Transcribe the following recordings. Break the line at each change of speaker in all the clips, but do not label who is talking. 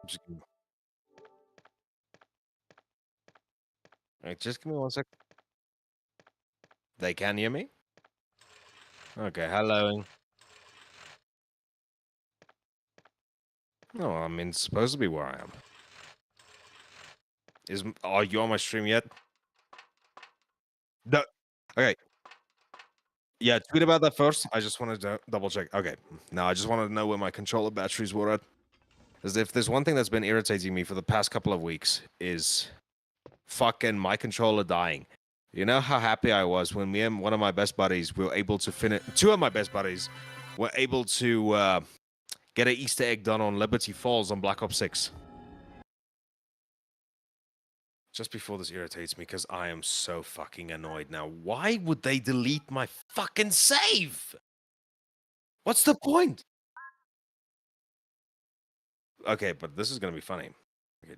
Just, just give me 1 sec. They can hear me? Okay, hello. No, I mean, it's supposed to be where I am. Are you on my stream yet? No. Okay. Yeah, tweet about that first. I just wanted to double check. Okay. Now I just wanted to know where my controller batteries were at. Because if there's one thing that's been irritating me for the past couple of weeks is fucking my controller dying. You know how happy I was when me and one of my best buddies were able to finish. Two of my best buddies were able to get an Easter egg done on Liberty Falls on Black Ops 6. Just before this irritates me because I am so fucking annoyed now. Why would they delete my fucking save? What's the point? Okay, but this is gonna be funny. Okay,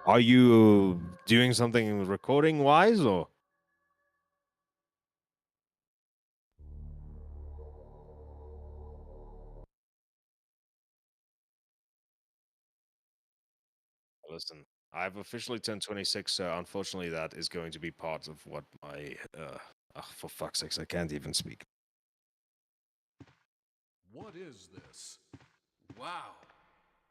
are you doing something recording wise or? Listen, I've officially turned 26, so unfortunately that is going to be part of what my for fuck's sakes, I can't even speak.
What is this? Wow.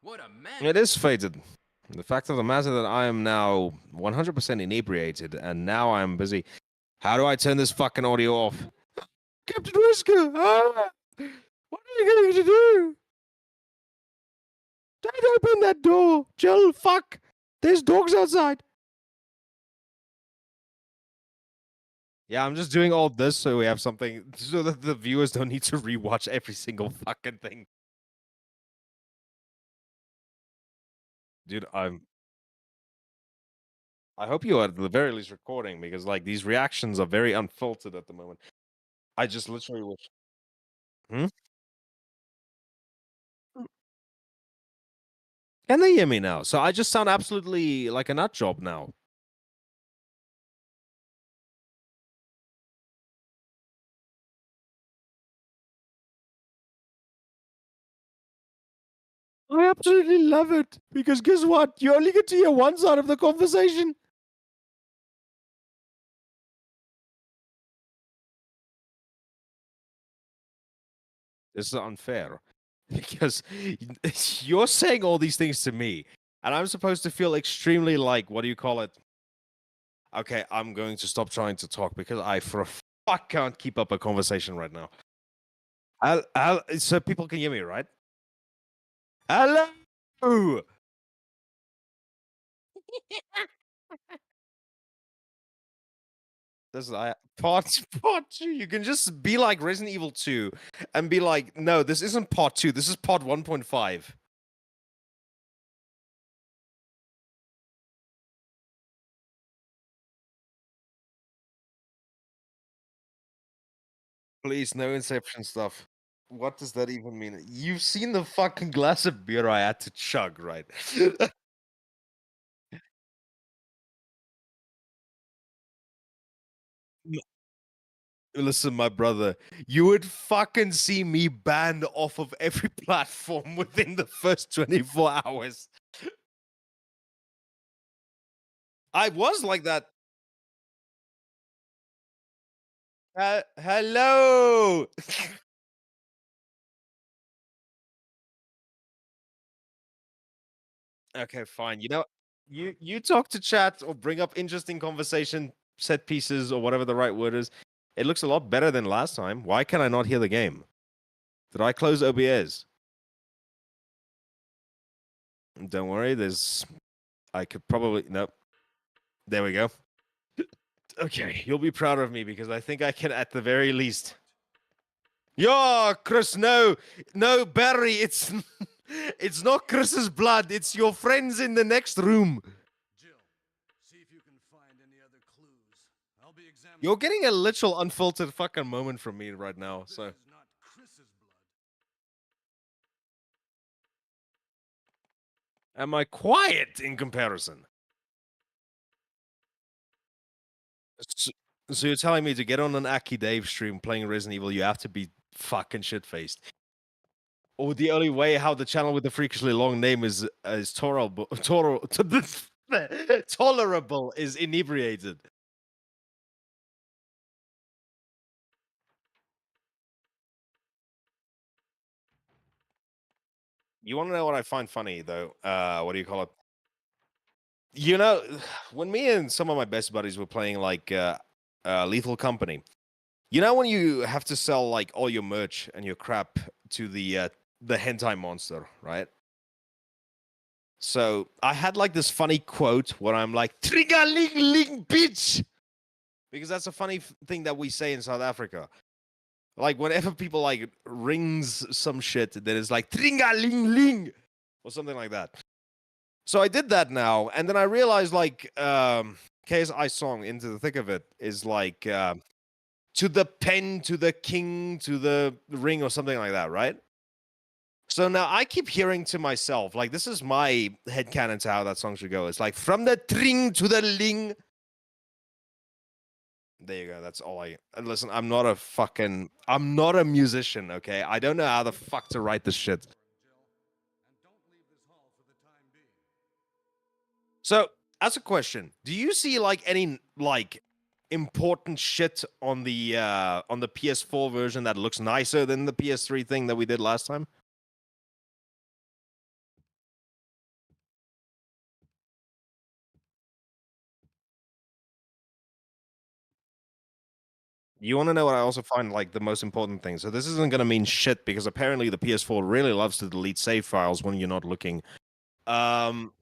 What a man.
It is fated. The fact of the matter that I am now 100% inebriated and now I'm busy. How do I turn this fucking audio off? Captain Whisker! Ah! What are you going to do? Don't open that door! Jill, fuck! There's dogs outside! Yeah, I'm just doing all this so we have something, so that the viewers don't need to rewatch every single fucking thing. Dude, I hope you are at the very least recording because, like, these reactions are very unfiltered at the moment. I just literally wish. Hmm? Can they hear me now? So I just sound absolutely like a nut job now. I absolutely love it because guess what? You only get to hear one side of the conversation. This is unfair because you're saying all these things to me, and I'm supposed to feel extremely like, what do you call it? Okay, I'm going to stop trying to talk because I for a fuck can't keep up a conversation right now. So people can hear me, right? Hello. This is part two. You can just be like Resident Evil 2 and be like, no, this isn't part 2. This is part 1.5. Please, no Inception stuff. What does that even mean? You've seen the fucking glass of beer I had to chug, right? Listen, my brother, you would fucking see me banned off of every platform within the first 24 hours. I was like that. Hello. Okay, fine. You know, you talk to chat or bring up interesting conversation set pieces or whatever the right word is. It looks a lot better than last time. Why can I not hear the game? Did I close OBS? Don't worry. I could probably. Nope. There we go. Okay, you'll be proud of me because I think I can at the very least. Yeah, Chris. No, no, Barry. It's it's not Chris's blood. It's your friends in the next room.
Jill, see if you can find any other clues. I'll be examining.
You're getting a literal unfiltered fucking moment from me right now.
This
So.
is not Chris's blood.
Am I quiet in comparison? So, so you're telling me to get on an Aki Dave stream playing Resident Evil, you have to be fucking shit faced. Or the only way how the channel with the freakishly long name is tolerable, tolerable is inebriated. You want to know what I find funny though? What do you call it? You know, when me and some of my best buddies were playing like Lethal Company, you know when you have to sell like all your merch and your crap to the hentai monster, right? So I had like this funny quote where I'm like, "Trigger ling ling bitch," because that's a funny thing that we say in South Africa. Like whenever people like rings some shit, then it's like "Trigger ling ling" or something like that. So I did that now, and then I realized like KSI song "Into the Thick of It" is like to the pen, to the king, to the ring, or something like that, right? So now I keep hearing to myself, like this is my headcanon to how that song should go. It's like from the tring to the ling. There you go. That's all I and listen, I'm not a musician, okay? I don't know how the fuck to write this shit.
And don't leave this hall for the time being.
So, as a question, do you see like any like important shit on the PS4 version that looks nicer than the PS3 thing that we did last time? You want to know what I also find like the most important thing? So this isn't going to mean shit because apparently the PS4 really loves to delete save files when you're not looking. Um,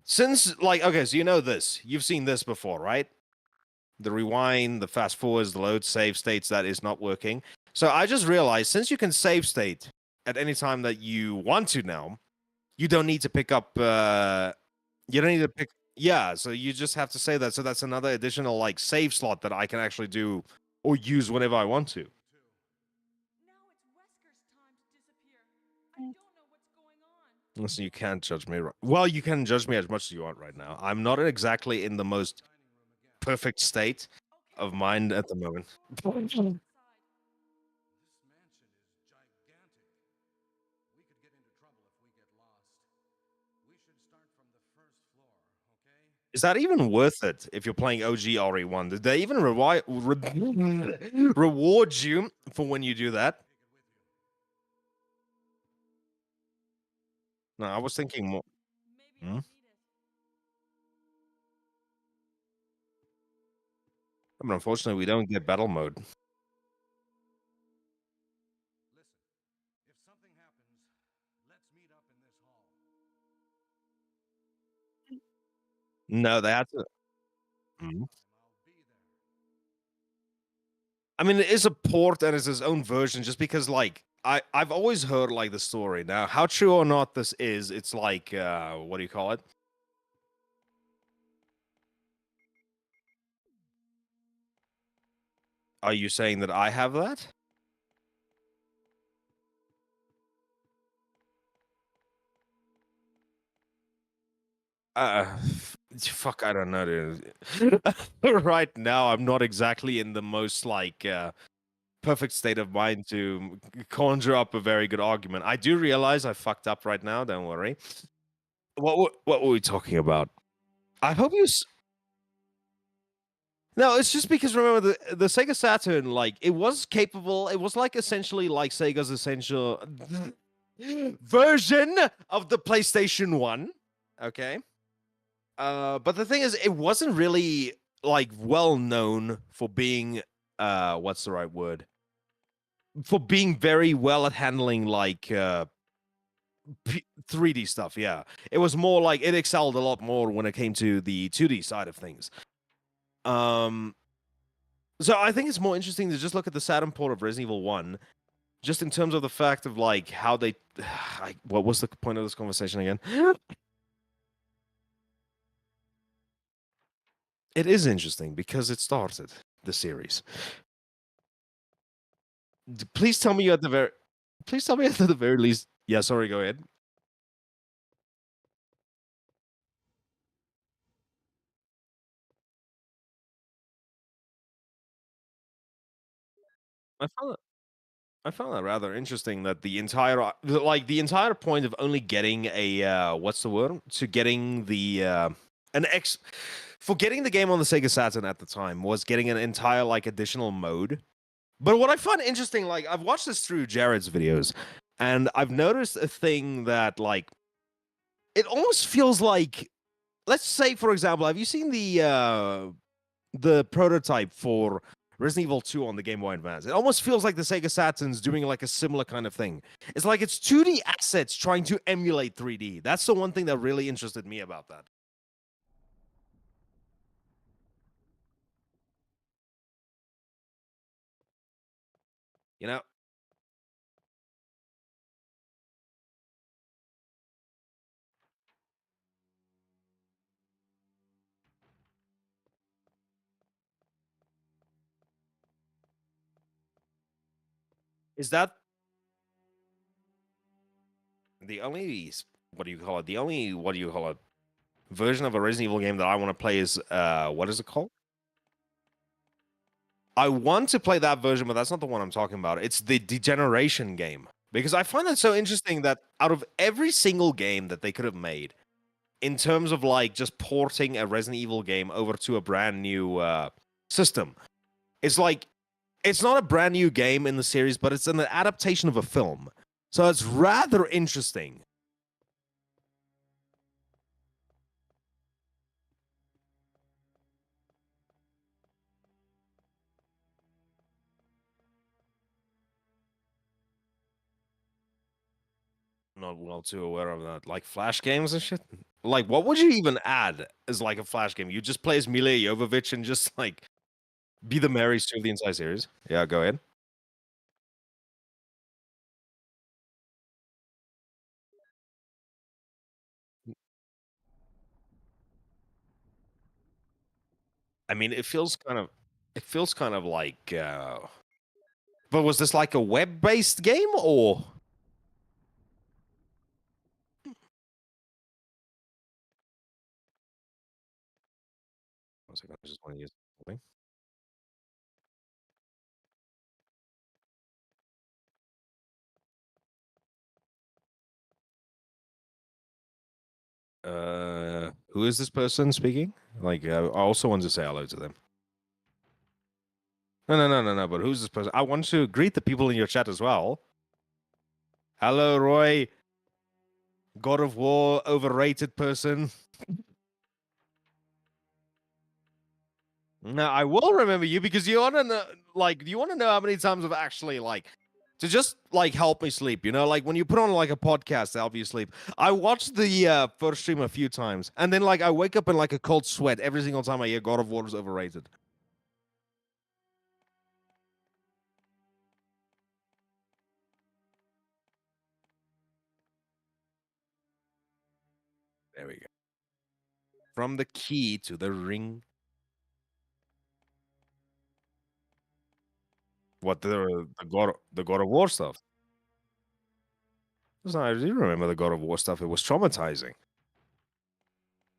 since like okay, so you know this, you've seen this before, right? The rewind, the fast forwards, the load save states that is not working. So I just realized since you can save state at any time that you want to now, you don't need to pick up. You don't need to pick. Yeah, so you just have to say that. So that's another additional like save slot that I can actually do or use whenever I want to.
Now it's Wesker's time to disappear. I don't know what's going on.
Listen, you can't judge me. Well, you can judge me as much as you want right now. I'm not exactly in the most perfect state of
Okay,
mind at the moment.
outside.
This mansion is gigantic. We could get into trouble if we get lost. We should start from the first floor, okay?
Is that even worth it if you're playing OG RE1? Did they even reward you for when you do that?
Take it with you.
No, I was thinking more.
Maybe
Hmm?
I'll need it.
But unfortunately, we don't get battle mode.
Listen, if something happens, let's meet up in this hall.
No, they had to. Hmm?
I'll be there.
I mean, it is a port and it's his own version just because, like, I've always heard, like, the story. Now, how true or not this is, it's like, what do you call it? Are you saying that I have that? Fuck, I don't know, dude. Right now, I'm not exactly in the most like perfect state of mind to conjure up a very good argument. I do realize I fucked up right now. Don't worry. What were we talking about? I hope you. No, it's just because remember the Sega Saturn, like it was capable. It was like essentially like Sega's essential version of the PlayStation One. Okay. But the thing is, it wasn't really like well known for being what's the right word? For being very well at handling like 3D stuff. Yeah, it was more like it excelled a lot more when it came to the 2D side of things. Um, so I think it's more interesting to just look at the Saturn port of Resident Evil One, just in terms of the fact of like how they. What was the point of this conversation again? It is interesting because it started the series. Please tell me you at the very. Please tell me at the very least. Yeah, sorry. Go ahead. I found that I found that rather interesting that the entire the entire point of only getting a what's the word? To getting the an X for getting the game on the Sega Saturn at the time was getting an entire like additional mode. But what I find interesting, like I've watched this through Jared's videos, and I've noticed a thing that like it almost feels like, let's say for example, have you seen the prototype for Resident Evil 2 on the Game Boy Advance? It almost feels like the Sega Saturn's doing like a similar kind of thing. It's like it's 2D assets trying to emulate 3D. That's the one thing that really interested me about that. You know, is that the only what do you call it? The only what do you call it? Version of a Resident Evil game that I want to play is what is it called? I want to play that version, but that's not the one I'm talking about. It's the Degeneration game. Because I find it so interesting that out of every single game that they could have made, in terms of like just porting a Resident Evil game over to a brand new system, it's like it's not a brand new game in the series, but it's an adaptation of a film. So it's rather interesting. Not well too aware of that. Like Flash games and shit. Like, what would you even add as like a Flash game? You just play as Mila Jovovich and just like be the Mary Sue of the entire series. Yeah, go ahead. I mean, it feels kind of like but was this like a web-based game or one second, I just want to use something. Who is this person speaking? Like, I also want to say hello to them. No. But who's this person? I want to greet the people in your chat as well. Hello, Roy. God of War, overrated person. No, I will remember you because you want to know, like, you want to know how many times I've actually like to just like help me sleep. You know, like when you put on like a podcast to help you sleep. I watched the first stream a few times, and then like I wake up in like a cold sweat every single time I hear God of War is overrated. There we go. From the key to the ring. What the God of War stuff? Listen, I do remember the God of War stuff. It was traumatizing.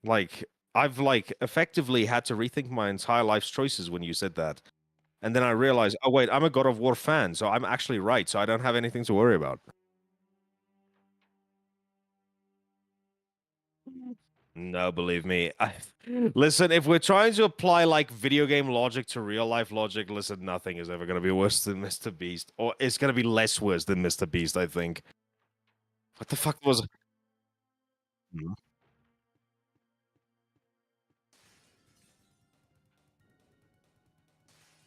Like I've like effectively had to rethink my entire life's choices when you said that. And then I realized, oh wait, I'm a God of War fan, so I'm actually right. So I don't have anything to worry about. No, believe me. Listen, if we're trying to apply like video game logic to real life logic, listen, nothing is ever going to be worse than Mr. Beast, or it's going to be less worse than Mr. Beast. I think. What the fuck was? Hmm.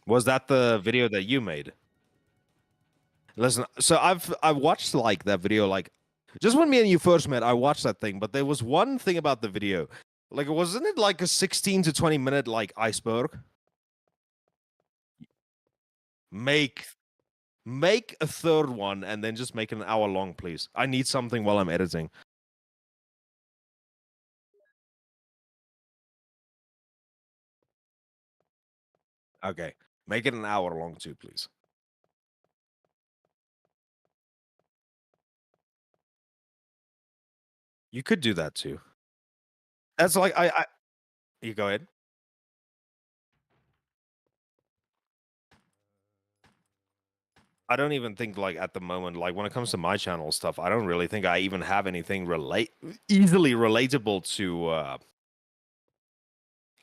Was that the video that you made? Listen, so I've watched like that video like just when me and you first met, I watched that thing, but there was one thing about the video. Like wasn't it like a 16 to 20 minute like iceberg? Make make a third one and then just make it an hour long, please. I need something while I'm editing. Okay. Make it an hour long too, please. You could do that too. That's like I you go ahead. I don't even think like at the moment, like when it comes to my channel stuff, I don't really think I even have anything easily relatable to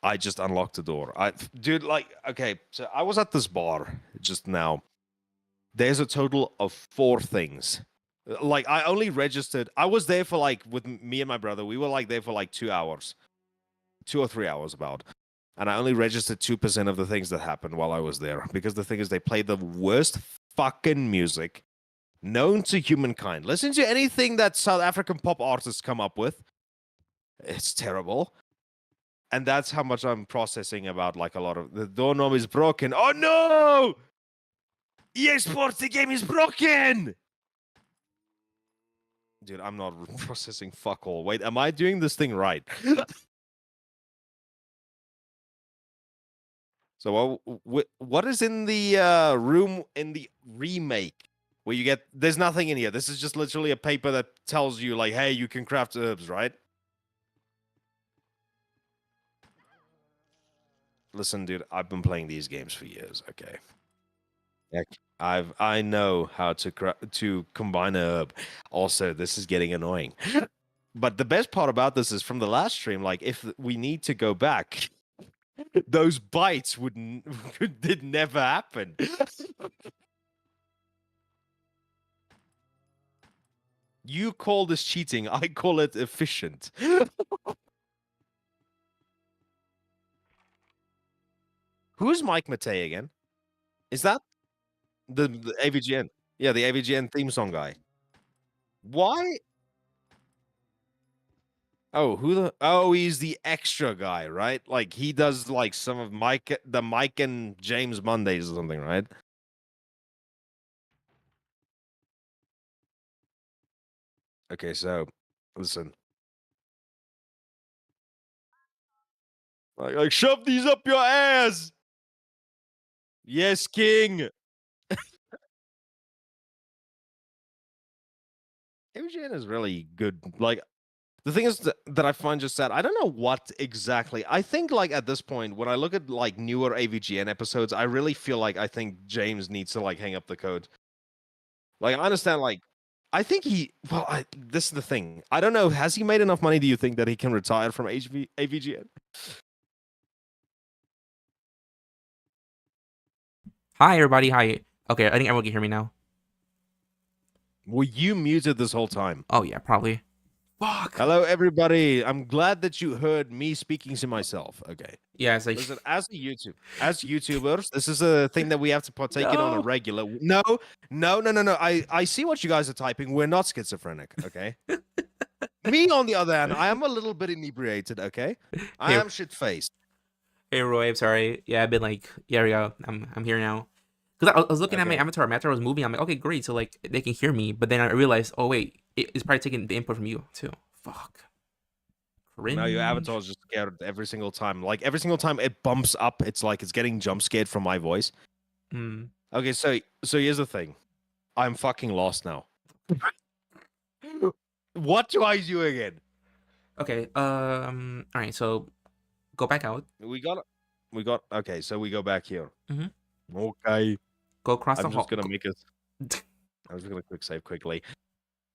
I just unlocked the door. Dude, like, okay, so I was at this bar just now. There's a total of 4 things. Like, I only registered. I was there for like with me and my brother. We were like there for like 2 hours, 2 or 3 hours about. And I only registered 2% of the things that happened while I was there because the thing is, they played the worst fucking music known to humankind. Listen to anything that South African pop artists come up with. It's terrible. And that's how much I'm processing about like a lot of the doorknob is broken. Oh no! EA Sports, the game is broken! Dude, I'm not processing fuck all. Wait, am I doing this thing right? So what is in the room in the remake? Where you get, there's nothing in here. This is just literally a paper that tells you like, hey, you can craft herbs, right? Listen, dude, I've been playing these games for years, okay? Heck, I know how to combine a herb. Also, this is getting annoying. But the best part about this is from the last stream, like if we need to go back, those bites did never happen. You call this cheating, I call it efficient. Who's Mike Matei again? Is that the AVGN? Yeah, the AVGN theme song guy. Why? Oh, he's the extra guy, right? Like he does like some of the Mike and James Mondays or something, right? Okay, so listen. Like shove these up your ass. Yes, King. AVGN is really good. Like the thing is that I find just sad. I don't know what exactly. I think like at this point, when I look at like newer AVGN episodes, I really feel like I think James needs to like hang up the code. Like I understand, like I think this is the thing. I don't know. Has he made enough money? Do you think that he can retire from AVGN?
Hi, everybody. Hi. Okay, I think everyone can hear me now.
Were you muted this whole time?
Oh, yeah, probably. Fuck.
Hello, everybody. I'm glad that you heard me speaking to myself. Okay.
Yeah, it's like...
Listen, as YouTubers, this is a thing that we have to partake in on a
No.
regular. No. I see what you guys are typing. We're not schizophrenic, okay? Me, on the other hand, I am a little bit inebriated, okay? I am shit-faced.
Hey, Roy, I'm sorry. Yeah, I've been like, yeah, we go. I'm here now. Because I was looking at my avatar. My avatar was moving. I'm like, okay, great. So, like, they can hear me. But then I realized, oh, wait, it's probably taking the input from you, too. Fuck. Cringe.
Now your avatar is just scared every single time. Like, every single time it bumps up, it's like it's getting jump scared from my voice. Okay, so here's the thing. I'm fucking lost now. What do I do again?
Okay, all right, so go back out.
Okay, so we go back here.
Mm-hmm.
Okay.
Go across the hall.
I'm just gonna quick save quickly.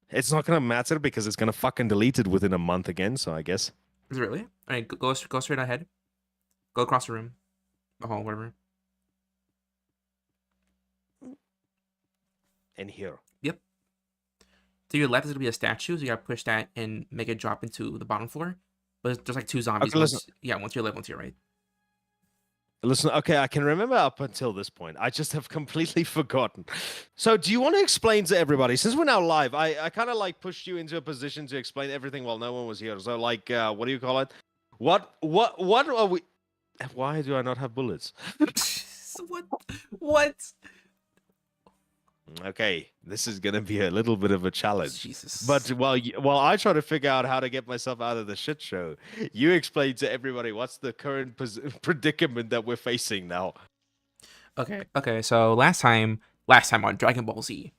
It's not gonna matter because it's gonna fucking delete it within a month again, so I guess.
Is it really? All right, go straight ahead. Go across the room. The hall, whatever.
In here.
Yep. To your left is gonna be a statue, so you gotta push that and make it drop into the bottom floor. But there's like 2 zombies.
Okay, listen.
Once to your left, once to your right.
Listen, okay, I can remember up until this point. I just have completely forgotten. So do you want to explain to everybody, since we're now live, I kind of like pushed you into a position to explain everything while no one was here. So like, what do you call it? What are we... Why do I not have bullets?
What?
Okay, this is gonna be a little bit of a challenge.
Jesus.
But while I try to figure out how to get myself out of the shit show, you explain to everybody what's the current predicament that we're facing now.
Okay. So last time on Dragon Ball Z,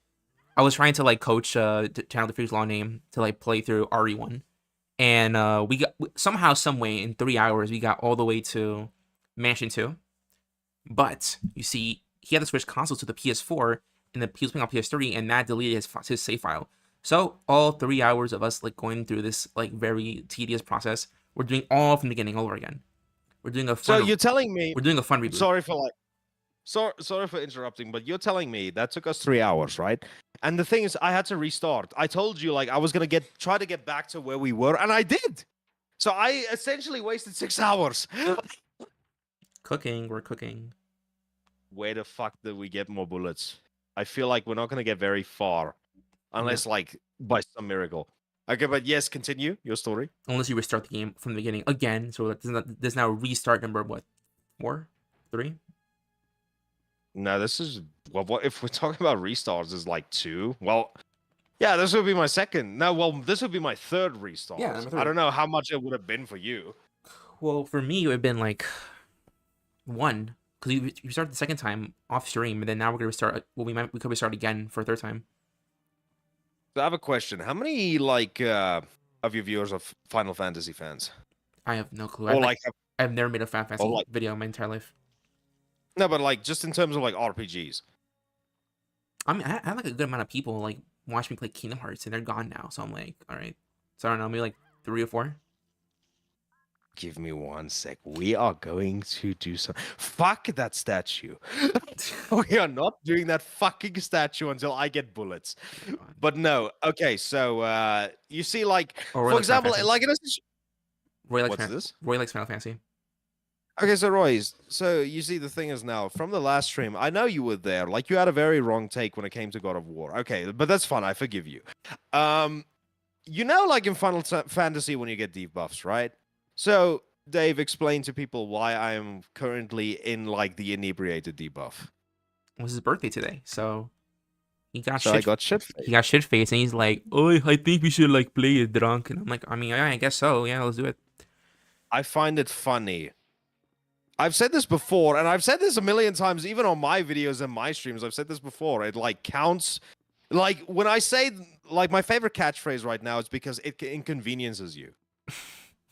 I was trying to like coach Channel the Freeze Law Name to like play through RE1, and we got somehow, some way in 3 hours we got all the way to Mansion 2. But you see, he had to switch consoles to the PS4. and then he was playing on PS3, and Matt deleted his save file. So all 3 hours of us like going through this like very tedious process, we're doing all from the beginning all over again. We're doing a
So
fun.
you're telling me?
We're doing a fun reboot.
Sorry for interrupting, but you're telling me that took us 3 hours, right? And the thing is, I had to restart. I told you like I was gonna try to get back to where we were, and I did. So I essentially wasted 6 hours.
Cooking, we're cooking.
Where the fuck did we get more bullets? I feel like we're not gonna get very far, unless like by some miracle. Okay, but yes, continue your story.
Unless you restart the game from the beginning again. So there's now restart number what? 4? 3?
No, this is what if we're talking about restarts is like 2? Well, yeah, this would be my second. No, well, this would be my third restart.
Yeah, number 3.
I don't know how much it would have been for you.
Well, for me, it would have been like 1, because you started the second time off stream, and then now we're gonna restart. Well, we could restart again for a third time.
So I have a question. How many like of your viewers are Final Fantasy fans?
I have no clue.
Or
I've never made a Final Fantasy
like-
video in my entire life.
no, but like just in terms of like RPGs.
I mean, I have like a good amount of people like watch me play Kingdom Hearts, and they're gone now. So I'm like, all right. So I don't know, maybe like 3 or 4.
Give me 1 sec. We are going to do some. Fuck that statue. We are not doing that fucking statue until I get bullets. But no. Okay, so you see, like
Or
for
like
example,
Final
like in a
Roy likes
what's this?
Roy likes Final Fantasy.
Okay, so Roy, so you see the thing is now from the last stream, I know you were there. Like you had a very wrong take when it came to God of War. Okay, but that's fine. I forgive you. You know, like in Final Fantasy when you get debuffs, right? So Dave, explain to people why I am currently in like the inebriated debuff.
It was his birthday today, so he got
So
shit.
I got shit.
He got shit faced, and he's like, "Oh, I think we should like play it drunk." And I'm like, "I mean, yeah, I guess so. Yeah, let's do it."
I find it funny. I've said this before, and I've said this a million times, even on my videos and my streams. I've said this before. It like counts. Like when I say like my favorite catchphrase right now is because it inconveniences you.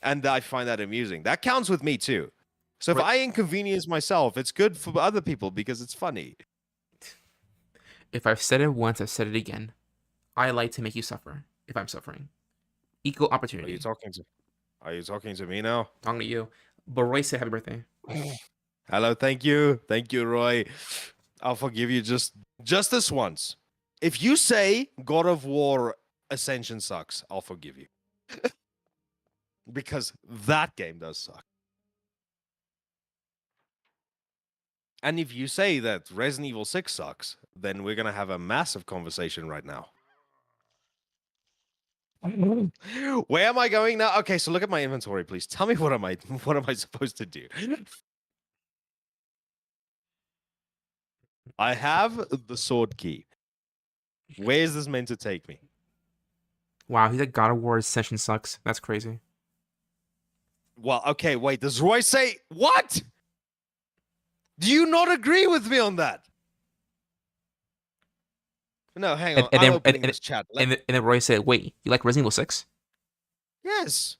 And I find that amusing. That counts with me too. So if I inconvenience myself, it's good for other people because it's funny.
If I've said it once, I've said it again. I like to make you suffer if I'm suffering. Equal
Are
opportunity.
you talking to me now?
Talking to you. But Roy said happy birthday.
Hello, thank you, Roy. I'll forgive you just this once. If you say God of War Ascension sucks, I'll forgive you. Because that game does suck. And if you say that Resident Evil 6 sucks, then we're gonna have a massive conversation right now. Where am I going now? Okay, so look at my inventory, please. Tell me what am I supposed to do? I have the sword key. Where is this meant to take me?
Wow, he's like God of War Ascension sucks. That's crazy.
Well, okay, wait. Does Roy say what? Do you not agree with me on that? No, hang on. I'm opening this chat.
And then Roy said, "Wait, you like Resident Evil 6?
Yes.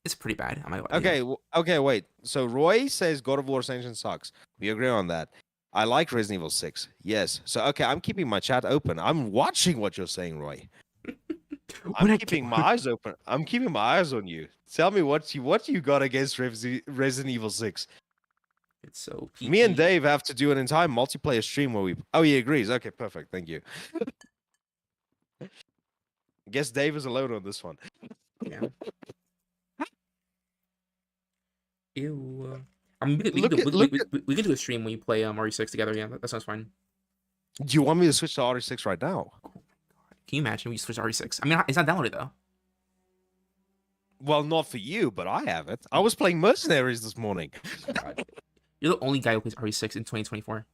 It's pretty bad. I'm like,
Okay, okay, wait. So Roy says God of War Ascension sucks. We agree on that. I like Resident Evil 6. Yes. So okay, I'm keeping my chat open. I'm watching what you're saying, Roy. I'm keeping my eyes open. I'm keeping my eyes on you. Tell me what you got against Resident Evil 6.
It's so
peaky. Me and Dave have to do an entire multiplayer stream where we. Oh, he agrees. Okay, perfect. Thank you. Guess Dave is alone on this one.
Yeah. Ew. I mean, we can do a stream when you play RE6 together. Yeah, that sounds fine.
Do you want me to switch to RE6 right now?
Can you imagine we switch to RE6? I mean, it's not downloaded though.
Well, not for you, but I have it. I was playing Mercenaries this morning.
God. You're the only guy who plays RE6 in 2024.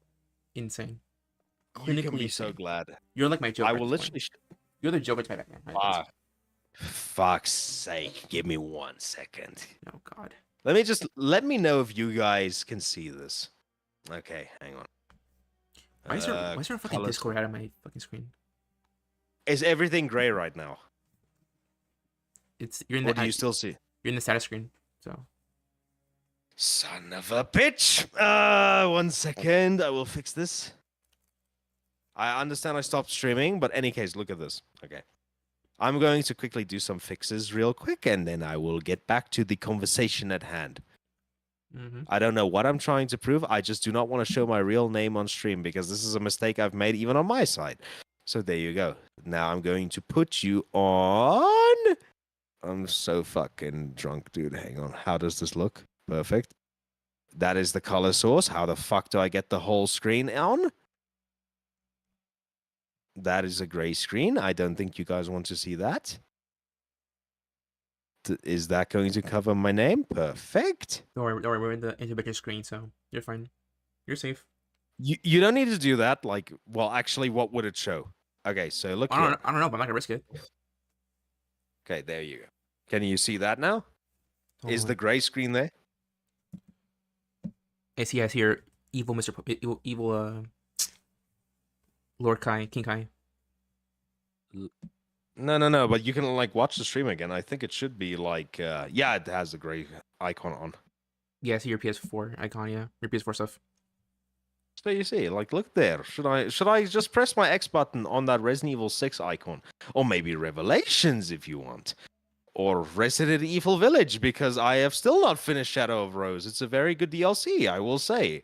Insane.
You can be so glad.
You're like my Joker.
I will literally.
You're the Joker to my Batman. Right?
Fuck's sake! Give me 1 second.
Oh God.
Let me know if you guys can see this. Okay, hang on.
Why is there a fucking Discord out of my fucking screen?
Is everything gray right now?
You're in the.
Or do you still see?
You're in the status screen. So.
Son of a bitch! 1 second. I will fix this. I understand I stopped streaming, but any case, look at this. Okay. I'm going to quickly do some fixes real quick, and then I will get back to the conversation at hand.
Mm-hmm.
I don't know what I'm trying to prove. I just do not want to show my real name on stream because this is a mistake I've made even on my side. So there you go. Now I'm going to put you on. I'm so fucking drunk, dude. Hang on. How does this look? Perfect. That is the color source. How the fuck do I get the whole screen on? That is a gray screen. I don't think you guys want to see that. Is that going to cover my name? Perfect.
Don't worry, we're in the bigger screen, so you're fine. You're safe.
You don't need to do that. Like, well, actually, what would it show? Okay, so look here.
I don't know, but I'm not gonna risk it.
Okay, there you go. Can you see that now? Is the gray screen there?
I see your evil evil Lord Kai, King Kai.
No, but you can like watch the stream again. I think it should be like yeah, it has the gray icon on.
Yeah, I see your PS4 icon, yeah. Your PS4 stuff.
So you see, like look there. Should I just press my X button on that Resident Evil 6 icon? Or maybe Revelations if you want. Or Resident Evil Village, because I have still not finished Shadow of Rose. It's a very good DLC, I will say.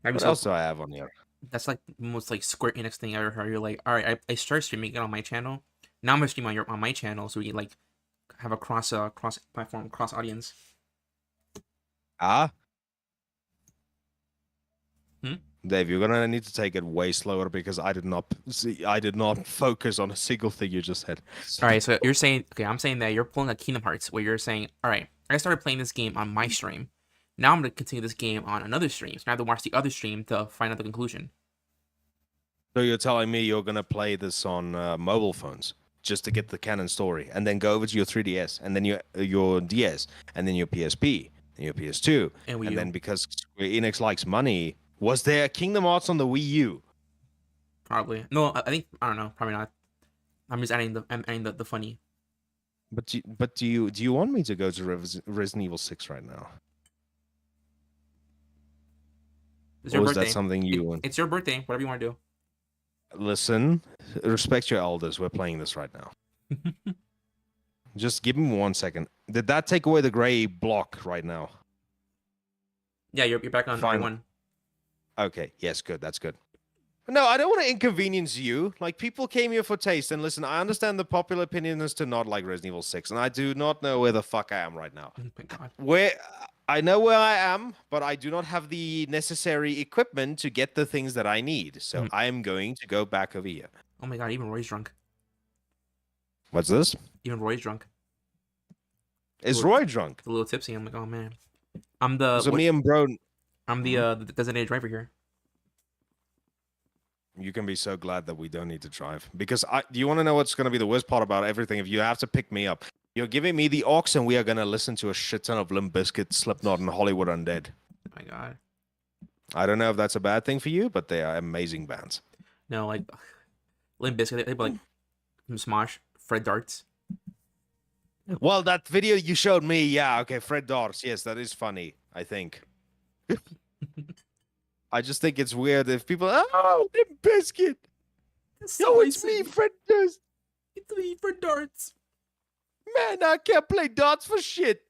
What else do I have on here?
That's like the most like Square Enix thing I ever heard. You're like, all right, I started streaming it on my channel. Now I'm gonna stream on my channel, so we can like have a cross platform, cross audience.
Ah.
Hmm?
Dave, you're gonna need to take it way slower because I did not focus on a single thing you just said.
All right, so you're saying, okay, I'm saying that you're pulling a Kingdom Hearts where you're saying, all right, I started playing this game on my stream. Now I'm gonna continue this game on another stream. So I have to watch the other stream to find out the conclusion.
So you're telling me you're gonna play this on mobile phones just to get the canon story, and then go over to your 3DS, and then your DS, and then your PSP, and your PS2,
And
then because Square Enix likes money, was there Kingdom Hearts on the Wii U?
Probably. No, I think, I don't know, probably not. I'm just adding the funny.
But do you want me to go to Resident Evil 6 right now?
It's your
Or is
birthday.
that something you want?
It's your birthday. Whatever you want to do.
Listen, respect your elders. We're playing this right now. Just give me 1 second. Did that take away the gray block right now?
Yeah, you're back on
Fine.
R1.
Okay, yes, good. That's good. No, I don't want to inconvenience you. Like, people came here for taste. And listen, I understand the popular opinion is to not like Resident Evil 6. And I do not know where the fuck I am right now.
Oh my god.
I know where I am, but I do not have the necessary equipment to get the things that I need. So I am going to go back over here.
Oh my god, even Roy's drunk.
What's this?
Even Roy's drunk.
Is Roy drunk?
A little tipsy. I'm like, oh man. I'm the
So me and bro,
I'm the designated driver here.
you can be so glad that we don't need to drive. Because do you want to know what's going to be the worst part about everything? If you have to pick me up, you're giving me the aux and we are going to listen to a shit ton of Limp Bizkit, Slipknot, and Hollywood Undead.
Oh my god.
I don't know if that's a bad thing for you, but they are amazing bands.
No, like Limp Bizkit, they like Smosh, Fred Darts.
Well, that video you showed me, yeah, okay, Fred Darts, yes, that is funny, I think. I just think it's weird if people, oh, Limp Bizkit. Yo, it's me, Fred Darts.
It's me, Fred Darts.
Man, I can't play darts for shit.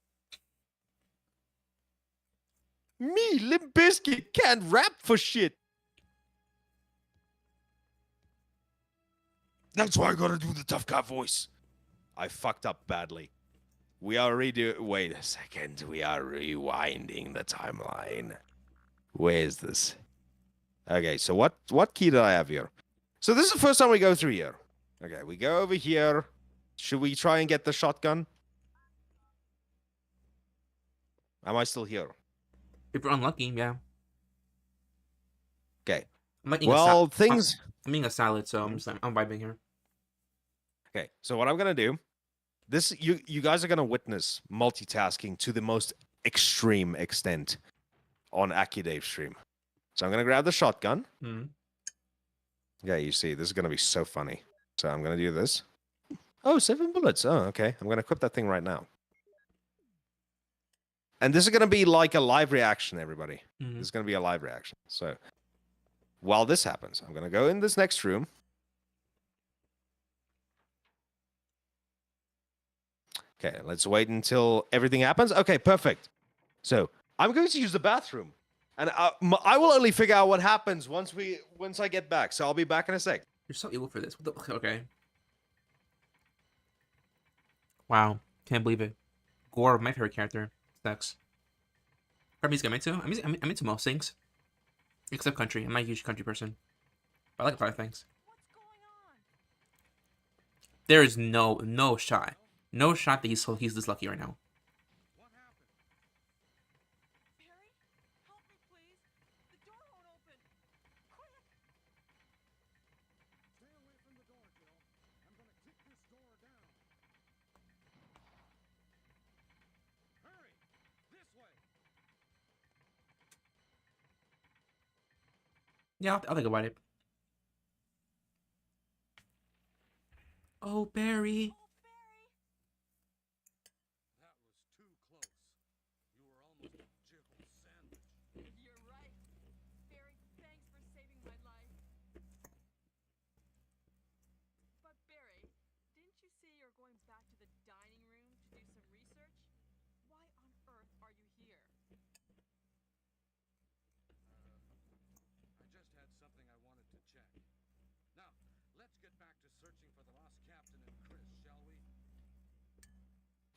Me, Limp Bizkit, can't rap for shit. That's why I gotta do the tough guy voice. I fucked up badly. We are wait a second. We are rewinding the timeline. Where is this? Okay, so what key did I have here? So this is the first time we go through here. Okay, we go over here. Should we try and get the shotgun? Am I still here?
If you're unlucky, yeah.
Okay.
I'm eating
Well, things.
I'm eating a salad, so I'm vibing here.
Okay, so what I'm gonna do, this you guys are gonna witness multitasking to the most extreme extent on AccuDave's stream. So I'm gonna grab the shotgun. Yeah, you see, this is gonna be so funny. So I'm gonna do this. Oh, 7 bullets. Oh, okay. I'm gonna equip that thing right now. And this is gonna be like a live reaction, everybody. This is gonna be a live reaction. So while this happens, I'm gonna go in this next room. Okay, let's wait until everything happens. Okay, perfect. So I'm going to use the bathroom, and I will only figure out what happens once I get back. So I'll be back in a sec.
You're so evil for this. What the? Okay. Wow, can't believe it. Gore, my favorite character. Sucks. Furry's good too. I'm into most things, except country. I'm not a huge country person. But I like a lot of things.
What's going on?
There is no shot that he's this lucky right now.
What happened?
Barry, help me, please. The door won't open. Quick!
Stay away from the door, Jill. I'm gonna kick this door down. Hurry! This way!
Yeah, I'll think about it. Oh, Barry.
Oh, Barry!
That was too close. You were almost a jibble sandwich.
You're right. Barry, thanks for saving my life. But Barry, didn't you say you're going back to the dining room to do some research? Why on earth are you here?
I just had something I wanted to check. Now, let's get back to searching for the lost captain and Chris, shall we?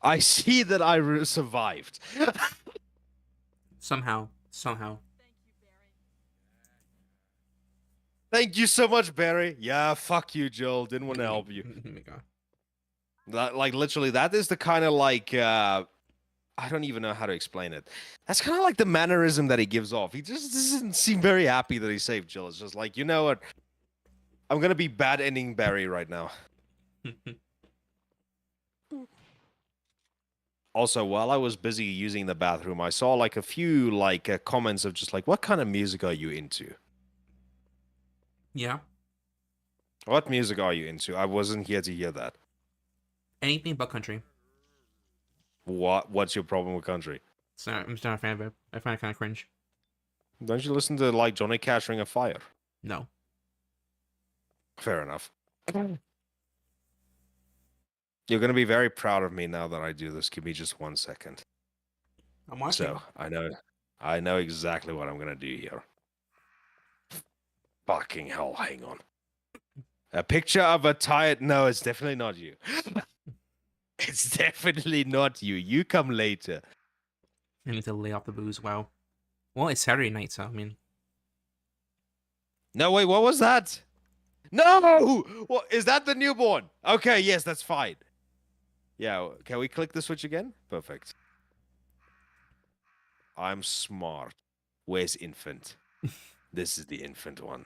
I see that I survived.
Somehow.
Thank you, Barry.
Thank you so much, Barry. Yeah, fuck you, Joel. Didn't want to help you.
Oh my God.
That, like, literally, that is the kind of like I don't even know how to explain it. That's kind of like the mannerism that he gives off. He just doesn't seem very happy that he saved Jill. It's just like, you know what? I'm gonna be bad ending Barry right now. Also, while I was busy using the bathroom, I saw like a few like comments of just like, what kind of music are you into?
Yeah.
What music are you into? I wasn't here to hear that.
Anything but country.
What's your problem with country?
I'm just not a fan of it. I find it kind of cringe.
Don't you listen to like Johnny Cash, Ring of Fire?
No.
Fair enough. You're gonna be very proud of me now that I do this. Give me just 1 second.
I'm watching.
So I know exactly what I'm gonna do here. Fucking hell, hang on. A picture of a tired. No, it's definitely not you. It's definitely not you. You come later.
I need to lay off the booze. Wow. Well, it's Saturday night, so I mean,
No, wait, what was that? No! What is that the newborn? Okay, yes, that's fine. Yeah, can we click the switch again? Perfect. I'm smart. Where's infant? This is the infant one.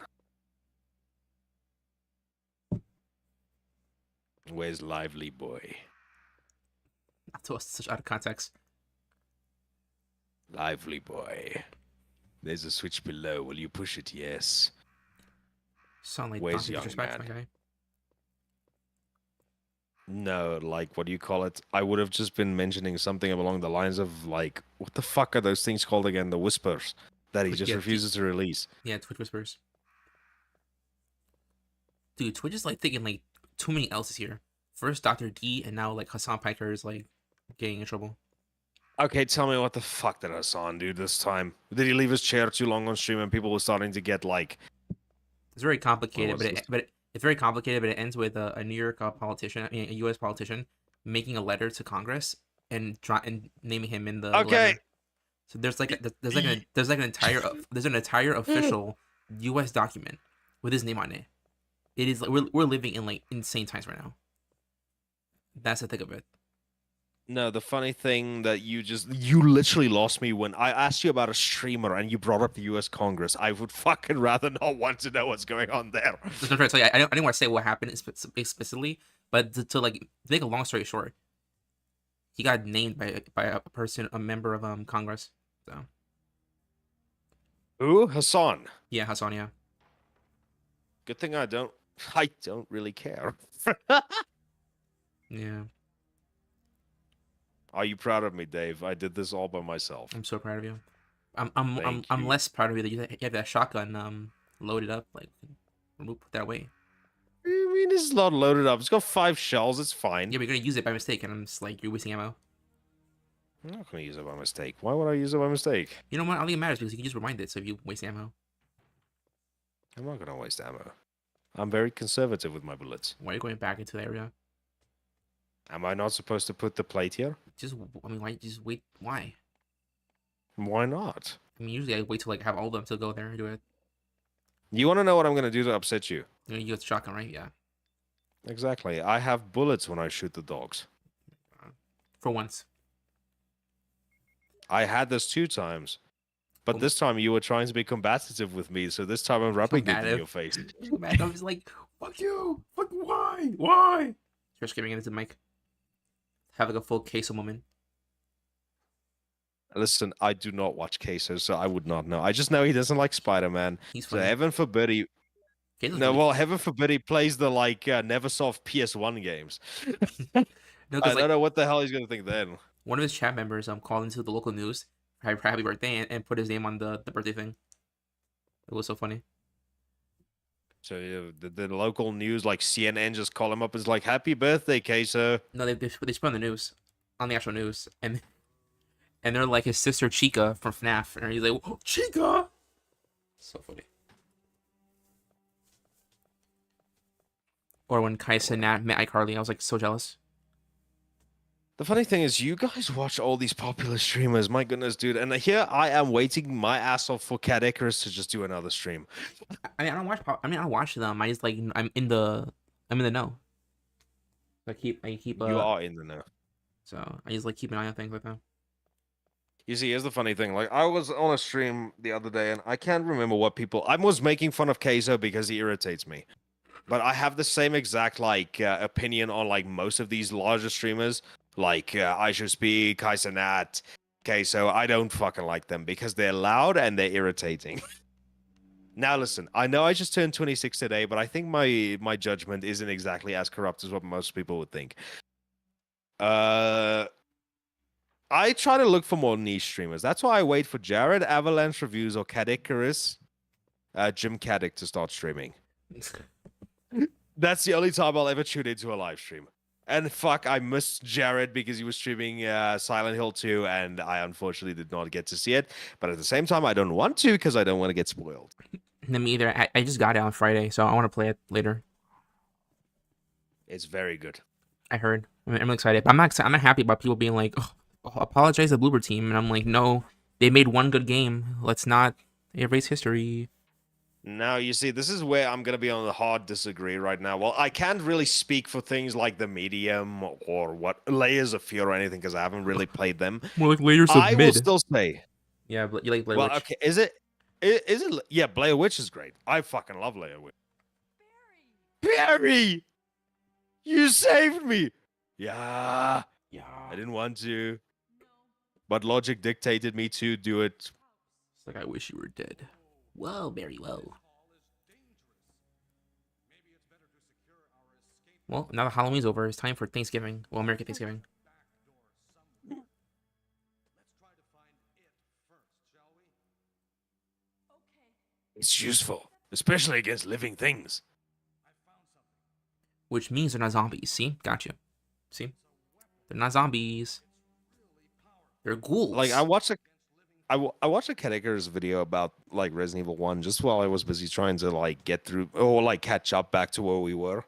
Where's lively boy?
that was such out of context.
Lively boy. There's a switch below. Will you push it? Yes.
Sound like
Where's
donkey
young
disrespect,
man?
my guy.
No, like, what do you call it? I would have just been mentioning something along the lines of, like, what the fuck are those things called again? The whispers that he just
Yeah,
refuses to release.
Yeah, Twitch whispers. Dude, Twitch is like thinking like too many L's here. First Dr. D, and now like Hassan Piker is like getting in trouble.
Okay, tell me what the fuck did Hassan do this time? Did he leave his chair too long on stream and people were starting to get, like...
It's very complicated,
was this?
It's very complicated. But it ends with a New York politician, I mean, a U.S. politician, making a letter to Congress and naming him in the
Okay.
letter. So there's like an entire official U.S. document with his name on it. It is like we're living in like insane times right now. That's the thing of it.
No, the funny thing that you literally lost me when I asked you about a streamer and you brought up the U.S. Congress. I would fucking rather not want to know what's going on there.
Just trying to tell you, I didn't want to say what happened explicitly, but to make a long story short, he got named by a person, a member of Congress. So
Who? Hassan.
yeah, Hassan, yeah.
Good thing I don't really care.
Yeah,
Are you proud of me, Dave? I did this all by myself.
I'm so proud of you.
Thank
I'm
you.
less proud of you that you have that shotgun load it up, like put that away.
I mean, this is not loaded up. It's got 5 shells. It's fine.
Yeah, but you're gonna use it by mistake, and I'm just like, you're wasting ammo.
I'm not gonna use it by mistake. Why would I use it by mistake?
You know what? I don't think it matters because you can just rewind it, so if you waste ammo.
I'm not gonna waste ammo. I'm very conservative with my bullets.
Why are you going back into the area?
Am I not supposed to put the plate here?
I mean, why just wait? Why?
Why not?
I mean, usually I wait till like have all of them to go there and do it.
You want to know what I'm gonna do to upset you?
You know, you get the shotgun, right? Yeah.
Exactly. I have bullets when I shoot the dogs.
For once.
I had this 2 times. But this time you were trying to be combative with me, so this time I'm rubbing it in your face.
I was like, fuck you! Fuck, why? Why? You're screaming into the mic. Having a full queso moment.
Listen, I do not watch queso, so I would not know. I just know he doesn't like Spider-Man.
He's
So
funny.
heaven forbid he...
Queso's
No,
really-
well, heaven forbid he plays the, like, Neversoft PS1 games.
No,
I
'cause,
don't
like,
know what the hell he's gonna think then.
one of his chat members called into the local news, happy birthday, and put his name on the birthday thing. It was so funny.
So the local news, like CNN, just call him up and is like, "Happy birthday, Queso."
No, they put on the news, on the actual news, and they're like his sister Chica from FNAF, and he's like, oh, Chica. So funny. Or when Kaisa Nat met iCarly, I was like so jealous.
The funny thing is, you guys watch all these popular streamers. My goodness, dude. And here I am waiting my ass off for Cat Icarus to just do another stream.
I mean, I don't watch them. I just like I'm in the know. I keep.
You are in the know.
So I just like keep an eye on things like that.
You see, here's the funny thing. Like, I was on a stream the other day, and I can't remember what people... I was making fun of Queso because he irritates me. But I have the same exact, like, opinion on, like, most of these larger streamers. Like, I Should Speak, Kaisenat, Queso. I don't fucking like them because they're loud and they're irritating. Now, listen, I know I just turned 26 today, but I think my judgment isn't exactly as corrupt as what most people would think. I try to look for more niche streamers. That's why I wait for Jared, Avalanche Reviews, or Cat Icarus, Jim Caddick to start streaming. That's the only time I'll ever tune into a live stream. And fuck, I missed Jared because he was streaming Silent Hill 2, and I unfortunately did not get to see it. But at the same time, I don't want to because I don't want to get spoiled.
Me either. I just got it on Friday, so I want to play it later.
It's very good.
I heard. I'm excited. But I'm not happy about people being like, oh, apologize to the Bloober team. And I'm like, no, they made one good game. Let's not erase history.
Now, you see, this is where I'm going to be on the hard disagree right now. Well, I can't really speak for things like the Medium or what Layers of Fear or anything because I haven't really played them.
More like layers of
I will
mid.
still say...
Yeah, but you like Blair
Well,
Witch.
okay, is it? Yeah, Blair Witch is great. I fucking love Blair Witch. Barry! You saved me! Yeah.
Yeah.
I didn't want to. But logic dictated me to do it.
It's like, I wish you were dead. Whoa, Barry, whoa. Well, now that Halloween's over, it's time for Thanksgiving. Well, American Thanksgiving.
It's useful, especially against living things.
Which means they're not zombies. See? Gotcha. See? They're not zombies. They're ghouls.
Like, I watched a Cat Icarus video about, like, Resident Evil 1 just while I was busy trying to, like, get through, or, like, catch up back to where we were.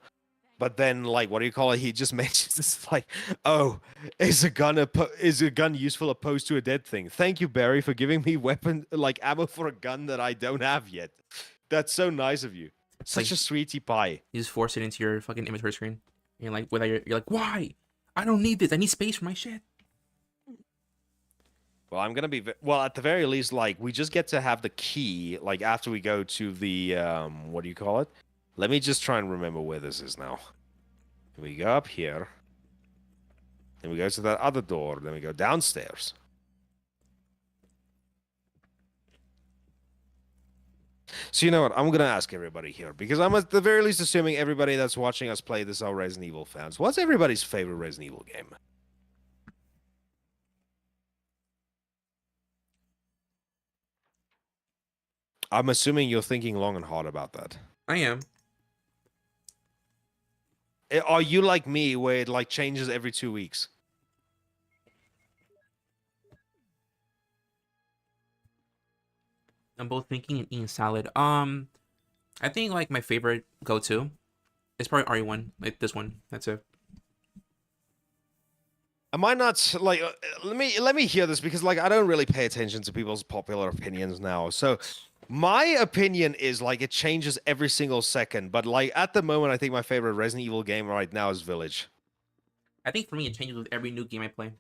But then, like, what do you call it? He just mentions this, like, oh, is a gun useful opposed to a dead thing? Thank you, Barry, for giving me ammo for a gun that I don't have yet. That's so nice of you. Such
like,
a sweetie pie.
You just force it into your fucking inventory screen. And you're like, you're like, why? I don't need this. I need space for my shit.
Well, I'm gonna be at the very least, like, we just get to have the key, like, after we go to the what do you call it? Let me just try and remember where this is now. We go up here. Then we go to that other door. Then we go downstairs. So you know what? I'm gonna ask everybody here because I'm at the very least assuming everybody that's watching us play this are Resident Evil fans. What's everybody's favorite Resident Evil game? I'm assuming you're thinking long and hard about that.
I am.
Are you like me, where it like changes every 2 weeks?
I'm both thinking and eating salad. I think like my favorite go-to is probably RE1. Like this one. That's it.
Am I not like? Let me hear this, because like I don't really pay attention to people's popular opinions now. So my opinion is like it changes every single second. But like at the moment, I think my favorite Resident Evil game right now is Village.
I think for me it changes with every new game I play.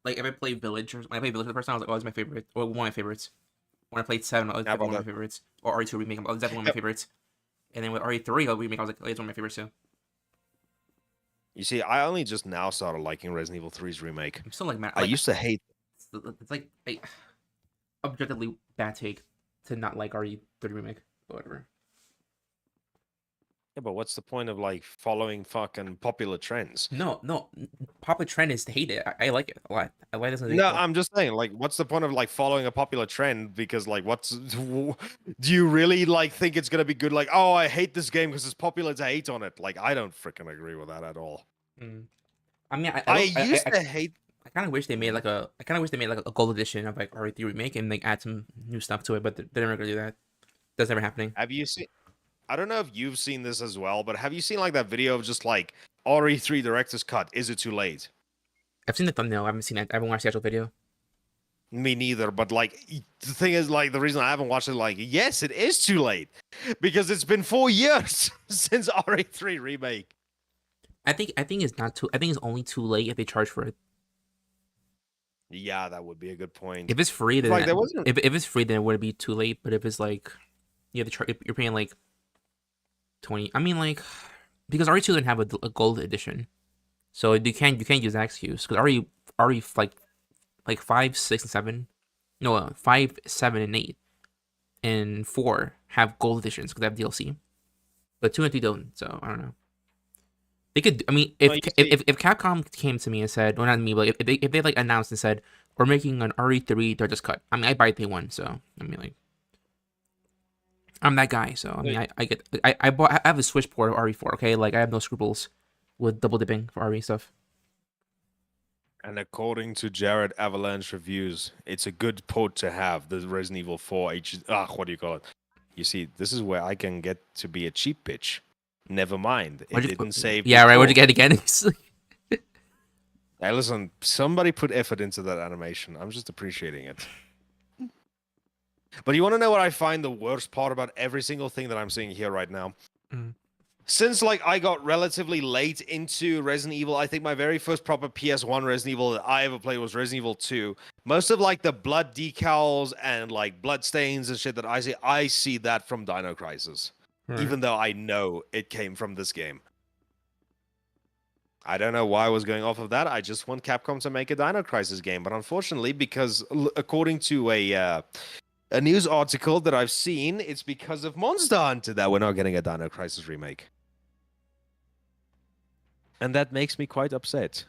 Like if I play Village, or when I played Village for the first time, I was like, oh, it's my favorite, or one of my favorites. When I played 7, it was
How
definitely
about
one of my
that?
favorites. Or RE2 remake, it was definitely one of my favorites. And then with RE3 remake, I was like, oh, it's one of my favorites too.
You see, I only just now started liking Resident Evil 3's remake.
I'm still like mad.
I used to hate.
It's like a objectively bad take to not like RE3 remake, but whatever.
Yeah, but what's the point of like following fucking popular trends?
No, popular trend is to hate it. I like it a lot. I like this.
No, I'm just saying, like, what's the point of like following a popular trend? Because like, do you really like think it's gonna be good? Like, oh, I hate this game because it's popular to hate on it. Like, I don't freaking agree with that at all.
I mean,
I used to hate.
I kind of wish they made like a. I kind of wish they made like a gold edition of like RE3 remake and like add some new stuff to it. But they're never gonna do that. That's never happening.
Have you seen? I don't know if you've seen this as well, but have you seen like that video of just like RE3 director's cut? Is it too late?
I've seen the thumbnail. I haven't seen it. I haven't watched the actual video.
Me neither, but like the thing is, like the reason I haven't watched it, like yes, it is too late because it's been 4 years since RE3 remake.
I think it's not too. I think it's only too late if they charge for it.
Yeah, that would be a good point.
If it's free, then
Like, there wasn't-
if it's free, then it wouldn't be too late. But if it's like, yeah, you're paying like 20. I mean, like, because RE2 didn't have a gold edition, so you can't use that excuse because RE like 5, 6, and 7, no, 5, 7, and 8, and 4 have gold editions because they have DLC, but 2 and 3 don't. So I don't know. They could. I mean, if Capcom came to me and said, well, not me, but if they like announced and said we're making an RE3 director's cut, I mean, I buy it day one. So I mean, like, I'm that guy. So I mean, I have a Switch port of RE4. Okay, like I have no scruples with double dipping for RE stuff.
And according to Jared Avalanche Reviews, it's a good port to have. The Resident Evil 4 what do you call it? You see, this is where I can get to be a cheap bitch. Never mind. It didn't save.
Yeah, right. What'd you get again?
Hey, listen, somebody put effort into that animation. I'm just appreciating it. But you want to know what I find the worst part about every single thing that I'm seeing here right now? Since like I got relatively late into Resident Evil, I think my very first proper PS1 Resident Evil that I ever played was Resident Evil 2. Most of like the blood decals and like blood stains and shit that I see that from Dino Crisis. Even though I know it came from this game. I don't know why I was going off of that. I just want Capcom to make a Dino Crisis game. But unfortunately, because according to a news article that I've seen, it's because of Monster Hunter that we're not getting a Dino Crisis remake. And that makes me quite upset.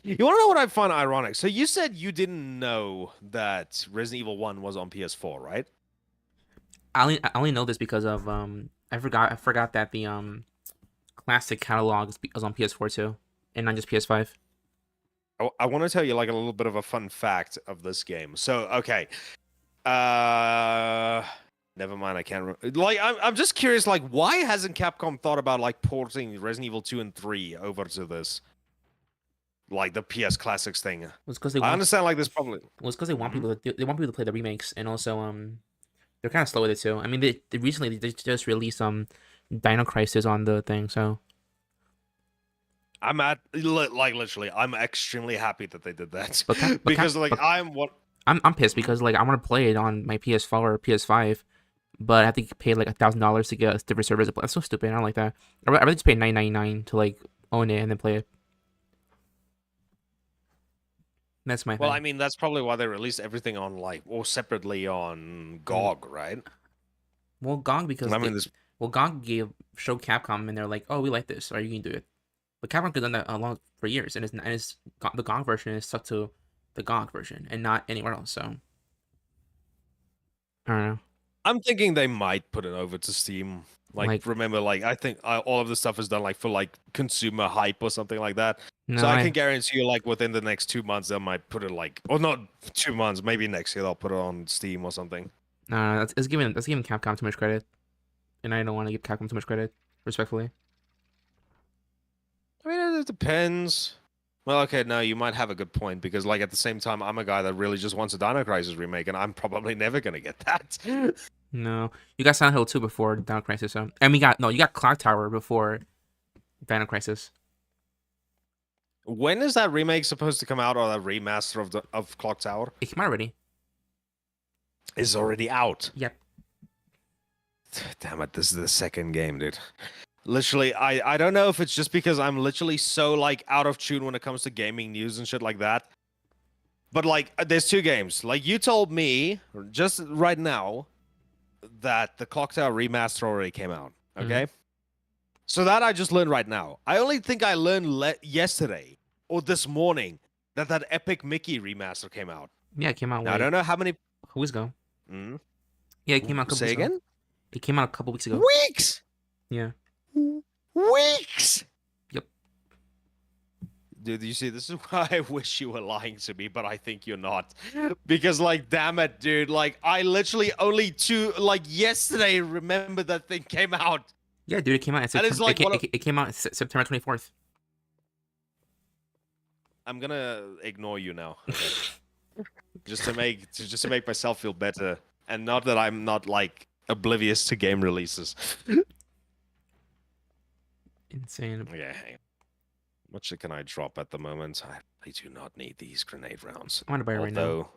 You want to know what I find ironic? So you said you didn't know that Resident Evil 1 was on PS4, right?
I only know this because of I forgot that the classic catalog is on PS4 too, and not just PS5.
I want to tell you like a little bit of a fun fact of this game. So okay, never mind. I can't like. I'm just curious. Like, why hasn't Capcom thought about like porting Resident Evil 2 and 3 over to this? Like the PS Classics thing.
Was because they
I understand like this probably.
Was because they want people to play the remakes, and also they're kind of slow with it too. I mean, they recently just released Dino Crisis on the thing, so
I'm literally I'm extremely happy that they did that because
I'm pissed because like I want to play it on my PS4 or PS5, but I have to pay like $1,000 to get a different service. That's so stupid. I don't like that. I rather just pay $9.99 to like own it and then play it. That's my thing.
Well, I mean, that's probably why they released everything on like or separately on GOG, right?
Well, GOG because GOG showed Capcom and they're like, "Oh, we like this. Are you can do it?" But Capcom could have done that for years, and the GOG version is stuck to the GOG version and not anywhere else. So I don't know.
I'm thinking they might put it over to Steam.
Like,
Remember, I think all of the stuff is done for consumer hype or something like that.
no,
So I can guarantee you, within the next 2 months, they might put it or not 2 months, maybe next year they'll put it on Steam or something.
no, that's giving Capcom too much credit, and I don't want to give Capcom too much credit, respectfully.
I mean, it depends. Well, okay, no, you might have a good point because, at the same time, I'm a guy that really just wants a Dino Crisis remake, and I'm probably never gonna get that.
No, you got Silent Hill 2 before Dino Crisis, so and you got Clock Tower before Dino Crisis.
When is that remake supposed to come out, or that remaster of Clock Tower?
It came out already.
It's already out.
Yep.
Damn it, this is the second game, dude. Literally, I don't know if it's just because I'm literally so out of tune when it comes to gaming news and shit like that. But there's 2 games. You told me just right now that the Clock Tower remaster already came out. Okay? So that I just learned right now. I only think I learned yesterday or this morning that Epic Mickey remaster came out.
Yeah, it came out.
Now, I don't know how many
weeks ago.
Mm?
Yeah, it came out a couple
Say
weeks
again?
ago. It came out a couple weeks ago.
Weeks.
Yeah.
Weeks.
Yep.
Dude, you see, this is why I wish you were lying to me, but I think you're not. Because, damn it, dude. I literally only yesterday remembered that thing came out.
Yeah, dude, it came out.
And it's
it came out September 24th.
I'm gonna ignore you now. Okay. just to make myself feel better, and not that I'm not oblivious to game releases.
Insane.
Okay, hang on. What shit can I drop at the moment? I do not need these grenade rounds.
I'm gonna buy it right now.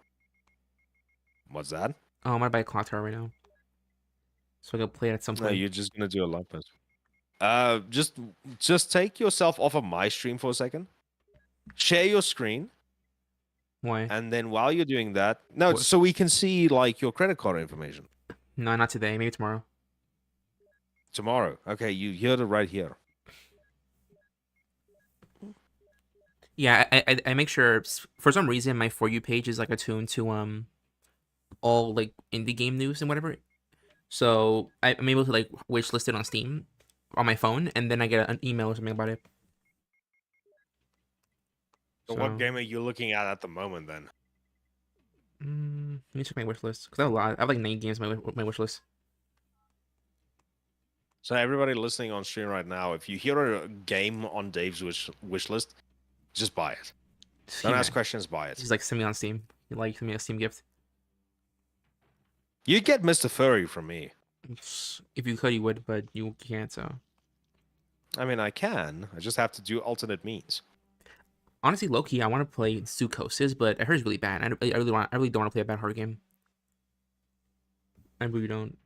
What's that?
Oh, I'm gonna buy a Clock Tower right now. So I can play it at some point.
No, you're just gonna do a lot better. Just take yourself off of my stream for a second. Share your screen.
Why?
And then while you're doing that, so we can see your credit card information.
No, not today. Maybe tomorrow.
Tomorrow. Okay, you heard it right here.
Yeah, I make sure for some reason my For You page is attuned to all indie game news and whatever. So I'm able to wishlist it on Steam on my phone, and then I get an email or something about it.
So what game are you looking at the moment then?
Let me check my wish list because I have a lot. I have 9 games on my wish list.
So everybody listening on stream right now, if you hear a game on Dave's wish list, just buy it. Don't ask questions, buy it.
He's send me on Steam. You send me a Steam gift.
You get Mr. Furry from me.
If you could, you would, but you can't. So.
I mean, I can. I just have to do alternate means.
Honestly, low-key, I want to play Psychosis, but I heard it's really bad. I really don't want to play a bad horror game. I really don't.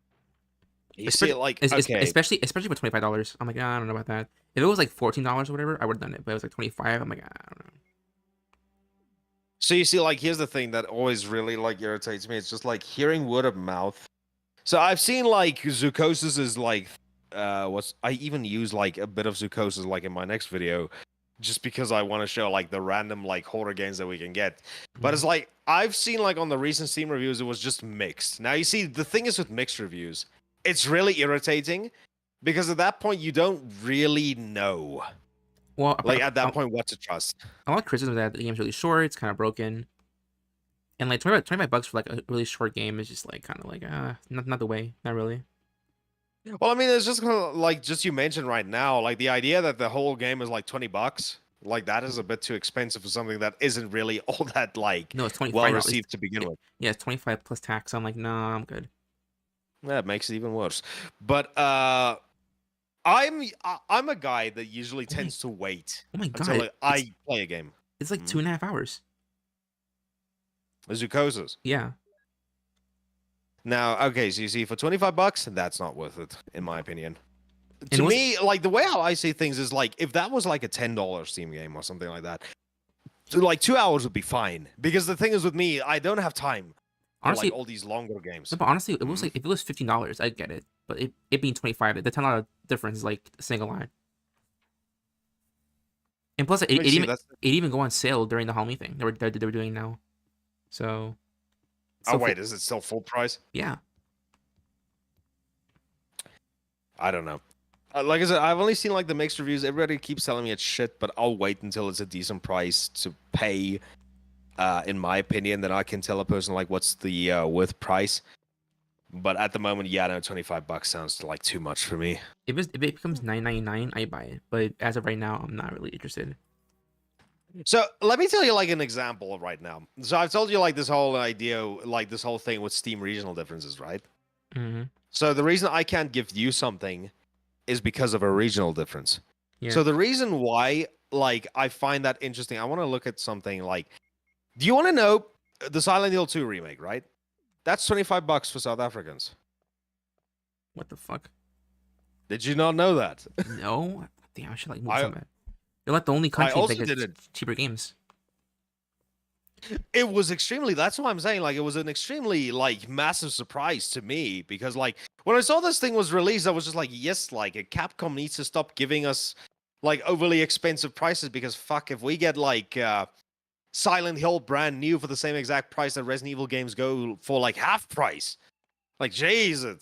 You see,
especially for $25. I'm like, I don't know about that. If it was $14 or whatever, I would have done it. But it was $25. I'm like, I don't know.
So you see, here's the thing that always really irritates me. It's just hearing word of mouth. So I've seen Psychosis is I even use a bit of Psychosis in my next video. Just because I want to show the random horror games that we can get. But it's I've seen on the recent Steam reviews, it was just mixed. Now you see, the thing is with mixed reviews, it's really irritating because at that point you don't really know.
Well,
at that point, what to trust.
A lot of criticism that the game's really short, it's kind of broken. And $25 for a really short game is just kind of not the way, not really.
Well, I mean, it's just just you mentioned right now, the idea that the whole game is $20, that is a bit too expensive for something that isn't really all that
no, it's $25
well received to begin with.
Yeah, it's 25 plus tax. I'm like, no, I'm good.
That makes it even worse. But I'm a guy that usually tends to wait.
Oh my god!
Until I play a game.
It's 2.5 hours.
Psychosis.
Yeah.
Now, okay, so you see, for $25, that's not worth it, in my opinion. To me, the way how I see things is if that was a $10 Steam game or something like that, 2 hours would be fine. Because the thing is with me, I don't have time for
honestly,
all these longer games.
No, but honestly, it was if it was $15, I'd get it. But it being 25, the $10 difference is a single line. And plus, it even go on sale during the Halloween thing they were doing now. So.
Oh wait, is it still full price?
Yeah.
I don't know. Like I said, I've only seen like the mixed reviews. Everybody keeps telling me it's shit, but I'll wait until it's a decent price to pay. In my opinion, then I can tell a person like what's the worth price. But at the moment, yeah, no, $25 sounds like too much for me.
If it becomes $9.99, I buy it. But as of right now, I'm not really interested.
So let me tell you like an example of right now. So I've told you like this whole idea, like this whole thing with Steam regional differences, right?
Mm-hmm.
So the reason I can't give you something is because of a regional difference.
Yeah.
So the reason why, like, I find that interesting, I want to look at something like, do you want to know the Silent Hill 2 remake, right? That's $25 for South Africans.
What the fuck?
Did you not know that?
No. Damn, I should like move
I-
some of it. You're like the only country
also
that gets
didn't.
cheaper games.
It was extremely, that's what I'm saying, like, it was an extremely, like, massive surprise to me, because, like, when I saw this thing was released, I was just like, yes, like, Capcom needs to stop giving us, like, overly expensive prices, because, fuck, if we get, like, Silent Hill brand new for the same exact price that Resident Evil games go for, like, half price, like, Jesus.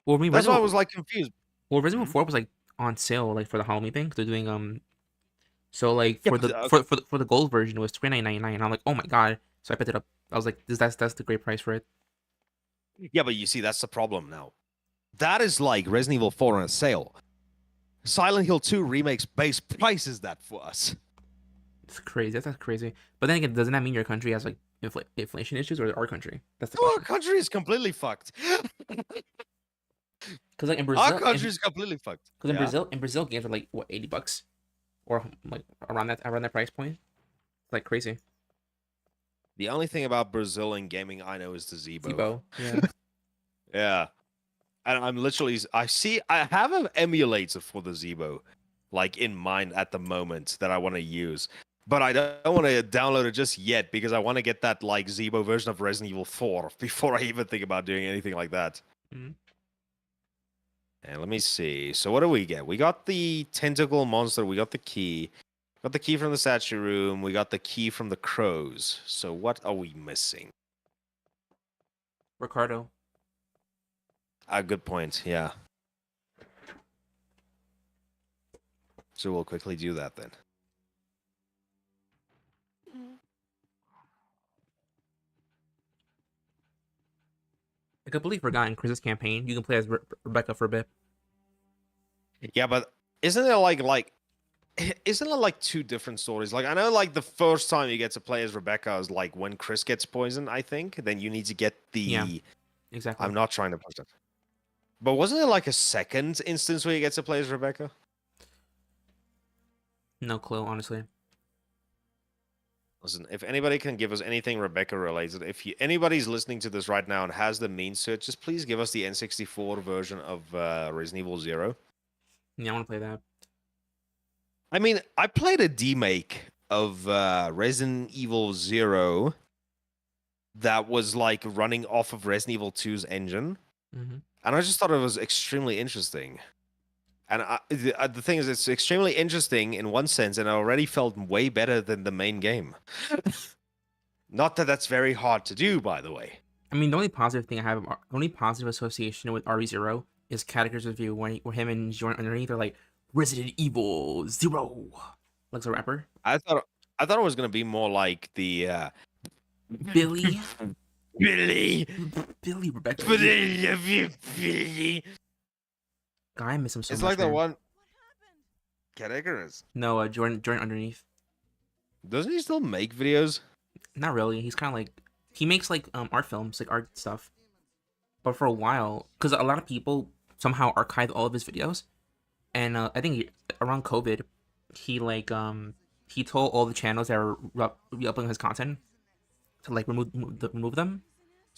Well, I mean,
That's why I
Resident,
was, like, confused.
well, Resident Evil 4 was like on sale like for the Halloween thing. 'Cause they're doing so like
Yeah,
for
but,
the for the gold version it was $29.99. And I'm like, oh my god! So I picked it up. I was like, that's the great price for it.
Yeah, but you see, that's the problem now. That is like Resident Evil 4 on a sale. Silent Hill 2 Remake's base price is that for us.
It's crazy. That's crazy. But then again, doesn't that mean your country has like inflation issues, or our country? That's the
Our
question.
country is completely fucked.
Because like in Brazil,
Our country is completely fucked.
because
Yeah.
in Brazil games are like what $80, or like around that price point. Like crazy.
The only thing about Brazil and gaming I know is the Zebo.
Zibo. Yeah.
Yeah. And I'm literally, I have an emulator for the Zebo, like in mind at the moment that I want to use. But I don't want to download it just yet because I want to get that like Zebo version of Resident Evil 4 before I even think about doing anything like that.
Mhm.
And let me see. So what do we get? We got the tentacle monster. We got the key. Got the key from the statue room. We got the key from the crows. So what are we missing?
Ricardo.
Good point. Yeah. So we'll quickly do that then.
I completely forgot in Chris's campaign you can play as Rebecca for a bit.
Yeah, but isn't it like isn't it like two different stories? Like I know like the first time you get to play as Rebecca is like when Chris gets poisoned, I think. Then you need to get the
Yeah. Exactly.
I'm not trying to push that. But wasn't it like a second instance where you get to play as Rebecca?
No clue, honestly.
Listen, if anybody can give us anything Rebecca related, if anybody's listening to this right now and has the means to it, just please give us the N64 version of Resident Evil 0.
Yeah, I want to play that.
I mean, I played a demake of Resident Evil 0 that was like running off of Resident Evil 2's engine,
Mm-hmm.
and I just thought it was extremely interesting. And the thing is, it's extremely interesting in one sense, and it already felt way better than the main game. Not that that's very hard to do, by the way.
I mean, the only positive thing I have, the only positive association with RE0 is Category's review where him and Jordan underneath are like Resident Evil 0, like a rapper.
I thought it was gonna be more like the
Billy,
Billy,
Billy Rebecca.
but I love you, Billy.
God, I miss him so
It's
much.
like the
man.
one.
What happened?
Categories.
No, Jordan underneath.
Doesn't he still make videos?
Not really. He's kind of like he makes like art films, like art stuff. But for a while, because a lot of people somehow archived all of his videos, and I think around COVID, he like he told all the channels that were re-uploading his content to like remove them,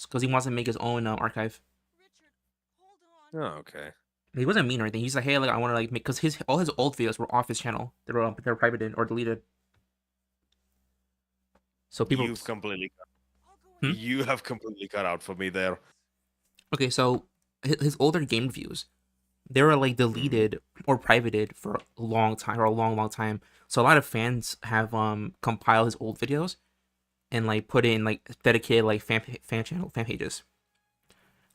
because he wants to make his own archive.
Richard, hold on.
Oh, okay.
He wasn't mean or anything. He's like, hey, like I want to like make, because all his old videos were off his channel. They were privated or deleted. So people.
You've completely.
I'll go
Hmm?
You have completely cut out for me there.
Okay, so his older game reviews, they were like deleted or privated for a long time, or a long time. So a lot of fans have compiled his old videos and like put in like dedicated like fan pages.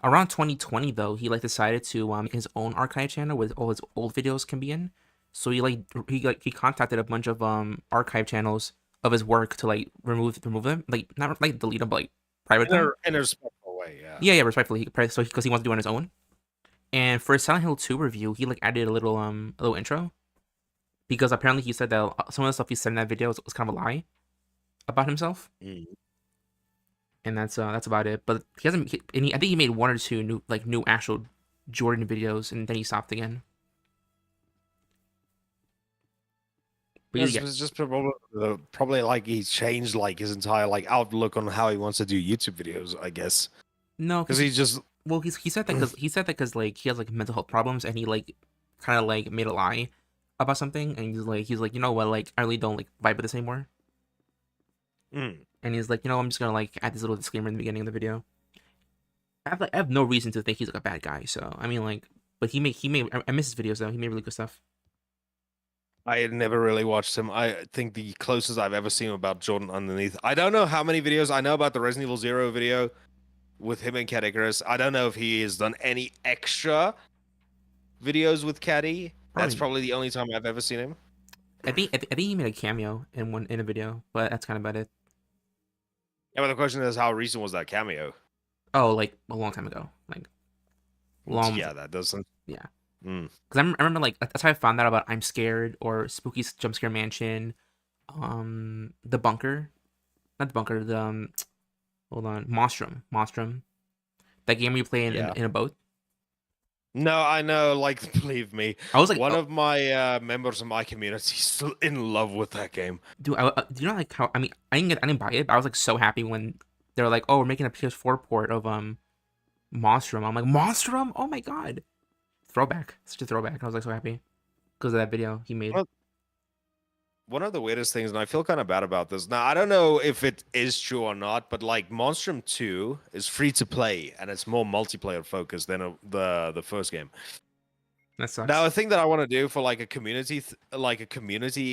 Around 2020 though, he like decided to make his own archive channel where all his old videos can be in. So he contacted a bunch of archive channels of his work to like remove them, like not like delete them, but like private them.
In a respectful way, yeah.
Yeah, respectfully, so because he wants to do it on his own. And for his Silent Hill 2 review, he like added a little intro because apparently he said that some of the stuff he said in that video was kind of a lie about himself.
Mm.
And that's about it. But he hasn't. I think he made one or two new actual Jordan videos, and then he stopped again. But
It's just probably like he's changed like his entire like outlook on how he wants to do YouTube videos, I guess.
No,
Because he just
he said that because like he has like mental health problems, and he like kind of like made a lie about something, and he's like, you know what, like I really don't like vibe with this anymore. And he's like, you know, I'm just gonna like add this little disclaimer in the beginning of the video. I have no reason to think he's like a bad guy. So I mean, like, but he made I miss his videos though. He made really good stuff.
I had never really watched him. I think the closest I've ever seen about Jordan Underneath. I don't know how many videos. I know about the Resident Evil 0 video with him and Cat Icarus. I don't know if he has done any extra videos with Caddy. That's probably the only time I've ever seen him.
I think he made a cameo in a video, but that's kind of about it.
Yeah, but the question is, how recent was that cameo?
Oh, like a long time ago, like long.
Yeah, that doesn't.
Yeah. Because I remember like that's how I found out about I'm Scared or Spooky Jump Scare Mansion, the bunker, not the bunker, the hold on, Monstrum, that game where you play in a boat.
No, I know. Like, believe me,
I was like
one of my members of my community is still in love with that game.
Dude, do you know like how? I mean, I didn't buy it, but I was like so happy when they were like, "Oh, we're making a PS4 port of Monstrum." I'm like, "Monstrum? Oh my god!" Throwback, such a throwback. I was like so happy because of that video he made.
Well, one of the weirdest things, and I feel kind of bad about this. Now, I don't know if it is true or not, but like Monstrum 2 is free to play, and it's more multiplayer focused than the first game.
That sucks.
Now, a thing that I want to do for like a community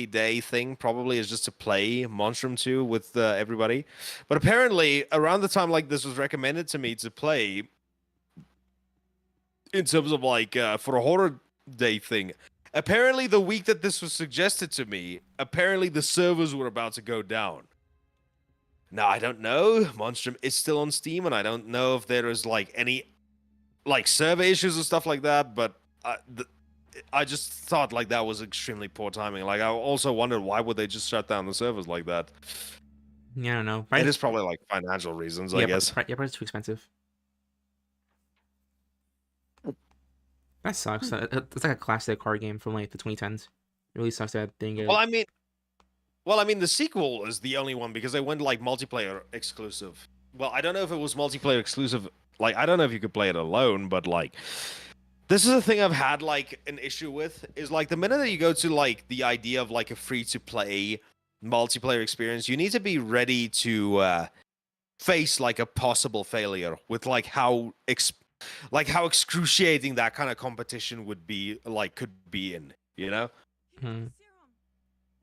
day thing probably is just to play Monstrum 2 with everybody. But apparently, around the time like this was recommended to me to play, in terms of like for a horror day thing, apparently the week that this was suggested to me, apparently the servers were about to go down. Now I don't know. Monstrum is still on Steam, and I don't know if there is like any like server issues and stuff like that. But I just thought like that was extremely poor timing. Like I also wondered why would they just shut down the servers like that.
Yeah, I don't know.
It is probably like financial reasons, I guess.
But it's too expensive. That sucks. It's like a classic horror game from like the 2010s. It really sucks that they didn't get.
Well, I mean, the sequel is the only one because they went like multiplayer exclusive. Well, I don't know if it was multiplayer exclusive. Like, I don't know if you could play it alone, but like, this is a thing I've had like an issue with. Is like the minute that you go to like the idea of like a free-to-play multiplayer experience, you need to be ready to face like a possible failure with like how excruciating that kind of competition would be, like, could be in, you know?
Hmm.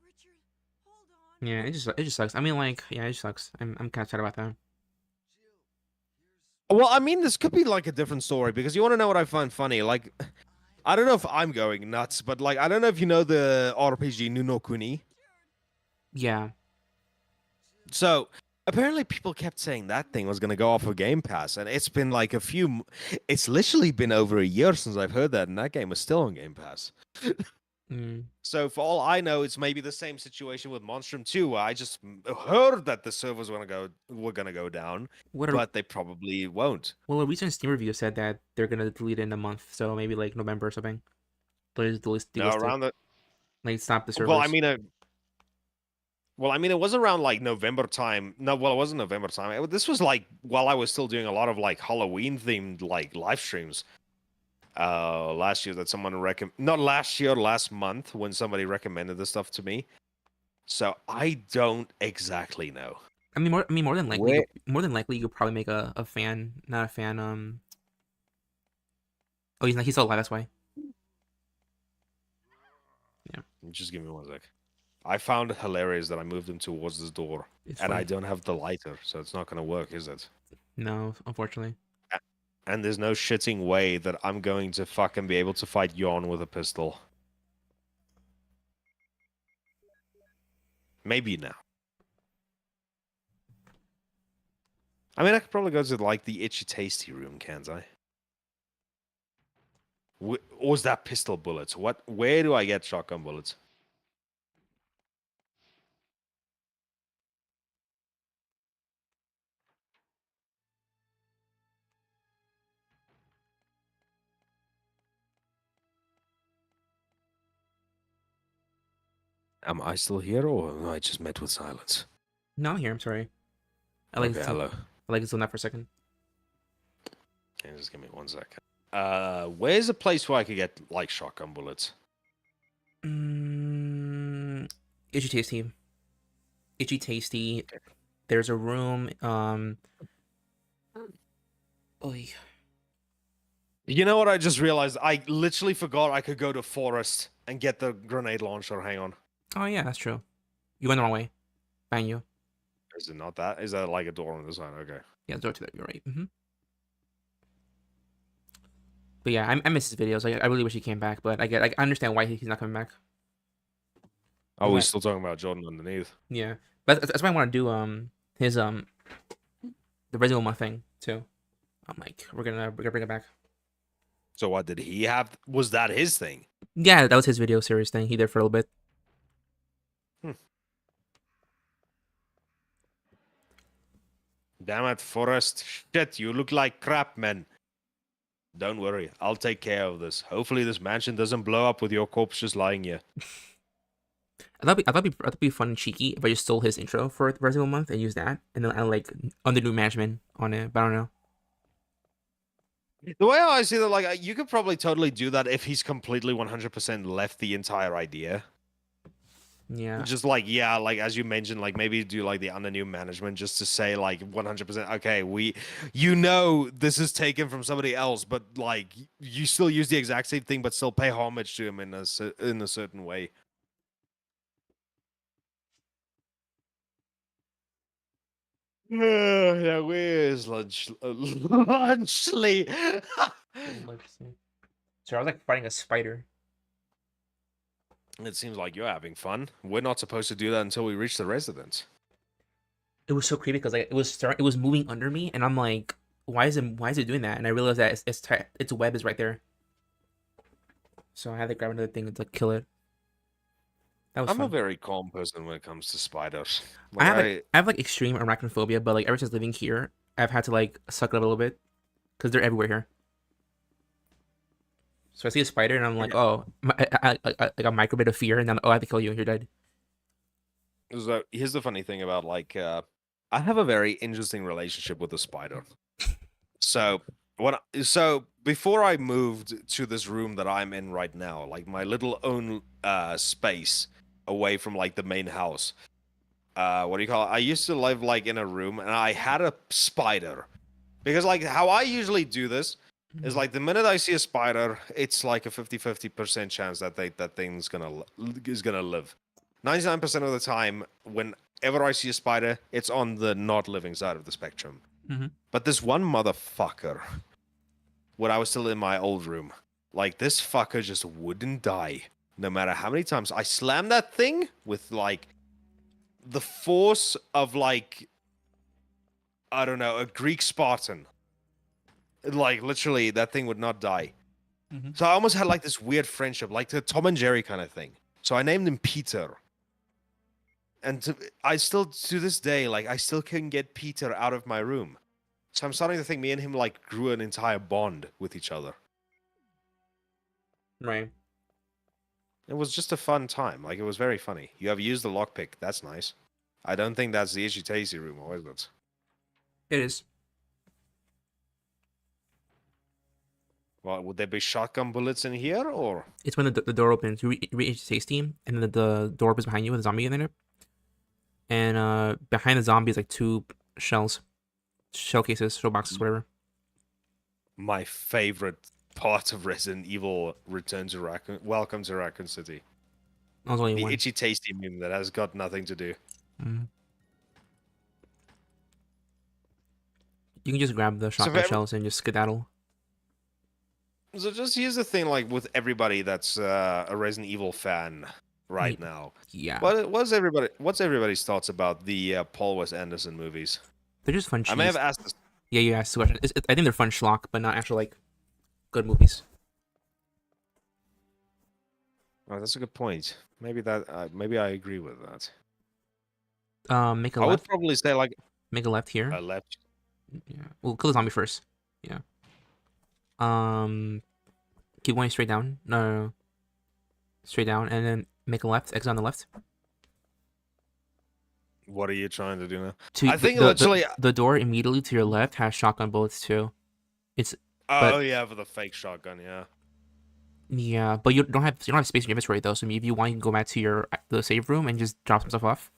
Richard, hold on.
Yeah, it just sucks. I mean, like, yeah, it just sucks. I'm kind of sad about that.
Well, I mean, this could be like a different story because you want to know what I find funny? Like, I don't know if I'm going nuts, but like, I don't know if you know the RPG Nuno Kuni.
Yeah.
So apparently people kept saying that thing was going to go off of Game Pass, and it's been like it's literally been over a year since I've heard that, and that game is still on Game Pass. So for all I know, it's maybe the same situation with Monstrum 2, where I just heard that the servers were gonna go down, but they probably won't.
Well, a recent Steam review said that they're gonna delete it in a month, so maybe like November or something.
Around the
like stop the servers.
Well, I mean, it was around like November time. No, well, it wasn't November time. This was like while I was still doing a lot of like Halloween themed like live streams. Last year that someone not last year, last month when somebody recommended this stuff to me. So I don't exactly know.
I mean, more than likely, you'll probably make a fan, not a fan. Oh, he's still alive. That's why. Yeah.
Just give me 1 sec. I found it hilarious that I moved him towards this door, and I don't have the lighter, so it's not gonna work, is it?
No, unfortunately.
And there's no shitting way that I'm going to fucking be able to fight Yon with a pistol. Maybe now. I mean, I could probably go to, like, the itchy tasty room, can't I? Or is that pistol bullets? Where do I get shotgun bullets? Am I still here, or am I just met with silence?
No, I'm here. I'm sorry.
Okay, hello.
I like to zone that for a second.
Okay, just give me 1 second. Where's a place where I could get, like, shotgun bullets?
Itchy Tasty. Itchy Tasty.
Okay.
There's a room. Oy.
You know what I just realized? I literally forgot I could go to Forest and get the grenade launcher. Hang on.
Oh yeah, that's true. You went the wrong way. Behind you.
Is it not that? Is that like a door on the side? Okay.
Yeah, door to that. You're right. But yeah, I miss his videos. I really wish he came back, but I understand why he's not coming back.
Oh,
Yeah.
we're still talking about Jordan underneath.
Yeah, but that's why I want to do his the Resident Evil thing too. I'm like, we're gonna bring it back.
So what did he have? Was that his thing?
Yeah, that was his video series thing. He did for a little bit.
Damn it, Forrest. Shit, you look like crap, man. Don't worry, I'll take care of this. Hopefully this mansion doesn't blow up with your corpse just lying here.
I thought it'd be fun and cheeky if I just stole his intro for Resident Evil Month and use that, and then I like under new management on it. But I don't know.
The way I see that, like, you could probably totally do that if he's completely 100% left the entire idea.
Yeah.
Just like, yeah, like as you mentioned, like maybe do like the under new management just to say like 100%, okay, this is taken from somebody else, but like you still use the exact same thing, but still pay homage to him in a certain way. Yeah, where's Lunchley?
So I was like fighting a spider.
It seems like you're having fun. We're not supposed to do that until we reach the residence.
It was so creepy because like it was moving under me, and I'm like, why is it doing that? And I realized that its web is right there. So I had to grab another thing to kill it. That was
I'm
fun.
a very calm person when it comes to spiders.
I have like extreme arachnophobia, but like ever since living here, I've had to like suck it up a little bit because they're everywhere here. So I see a spider and I'm like, oh, I like a micro bit of fear, and then I have to kill you. You're dead.
So here's the funny thing about like I have a very interesting relationship with the spider. So before I moved to this room that I'm in right now, like my little own space away from like the main house. What do you call it? I used to live like in a room and I had a spider. Because like how I usually do this is like the minute I see a spider, it's like a 50-50% chance that that thing's gonna live. 99% of the time, whenever I see a spider, it's on the not living side of the spectrum. But this one motherfucker, when I was still in my old room, like this fucker just wouldn't die. No matter how many times I slammed that thing with like the force of like, I don't know, a Greek Spartan. Like literally that thing would not die. So I almost had like this weird friendship, like the Tom and Jerry kind of thing. So I named him Peter. And I still, to this day, like, I still couldn't get Peter out of my room. So I'm starting to think me and him, like, grew an entire bond with each other.
Right.
It was just a fun time. Like, it was very funny. You have used the lockpick. That's nice. I don't think that's the Itchy Tasty room, or is it?
It is.
Well, would there be shotgun bullets in here, or?
It's when the door opens. You reach Tasty, and then the door opens behind you with a zombie in there. And behind the zombie is like 2 shell cases, shell boxes, whatever.
My favorite part of Resident Evil Welcome to Raccoon City.
That was only
The
one.
Itchy Tasty meme that has got nothing to do.
You can just grab the shotgun shells and just skedaddle.
So just here's the thing, like with everybody that's a Resident Evil fan right now.
Yeah,
What's everybody's thoughts about the Paul Wes Anderson movies?
they're just fun
I may have
cheese.
asked this.
Yeah, you asked the question. I think they're fun schlock, but not actual like good movies.
Oh, that's a good point. Maybe I agree with that.
Make a
I would
left.
probably say like
Make a left here.
a left.
Yeah. We'll kill the zombie first. Yeah. Keep going straight down. No. Straight down, and then make a left. Exit on the left.
What are you trying to do now?
To
I think
the,
literally.
the door immediately to your left has shotgun bullets too. It's
Oh
but
yeah, for the fake shotgun, yeah.
yeah, but you don't have space in your inventory though. So maybe if you want, you can go back to the save room and just drop some stuff off.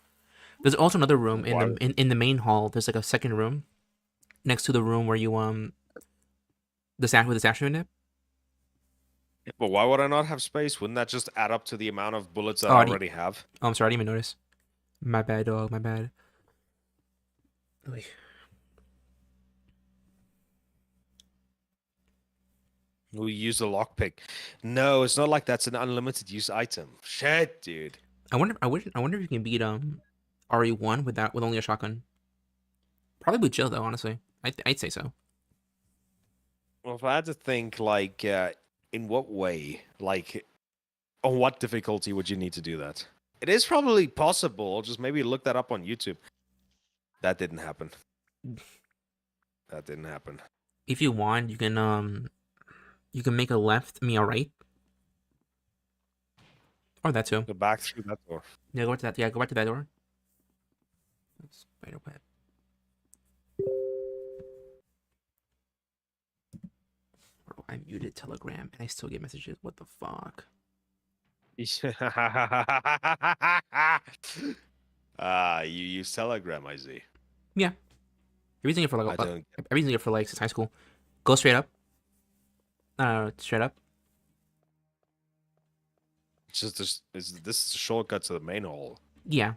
There's also another room in
Why-
in the main hall. There's like a second room next to the room where you the stash with the statue in it.
But why would I not have space? Wouldn't that just add up to the amount of bullets that
Oh,
I already have?
Oh, I'm sorry, I didn't even notice. My bad, dog. My bad. Oy.
We use a lockpick. No, it's not like that's an unlimited use item. Shit, dude.
I wonder if you can beat RE1 with only a shotgun. Probably with Jill though, honestly. I'd say so.
Well, if I had to think, like, in what way, like, on what difficulty would you need to do that? It is probably possible. Just maybe look that up on YouTube. That didn't happen. That didn't happen.
If you want, you can make a left, a right. Or that too.
Go back through that door.
Yeah, go to that. Yeah, go back to that door. Spider web. Bro, I muted Telegram and I still get messages. What the fuck?
You use Telegram, I see.
Yeah. I've been using it for
I
like
don't.
I've been using it for like since high school. Go straight up. Straight up.
It's just this is a shortcut to the main hall.
Yeah.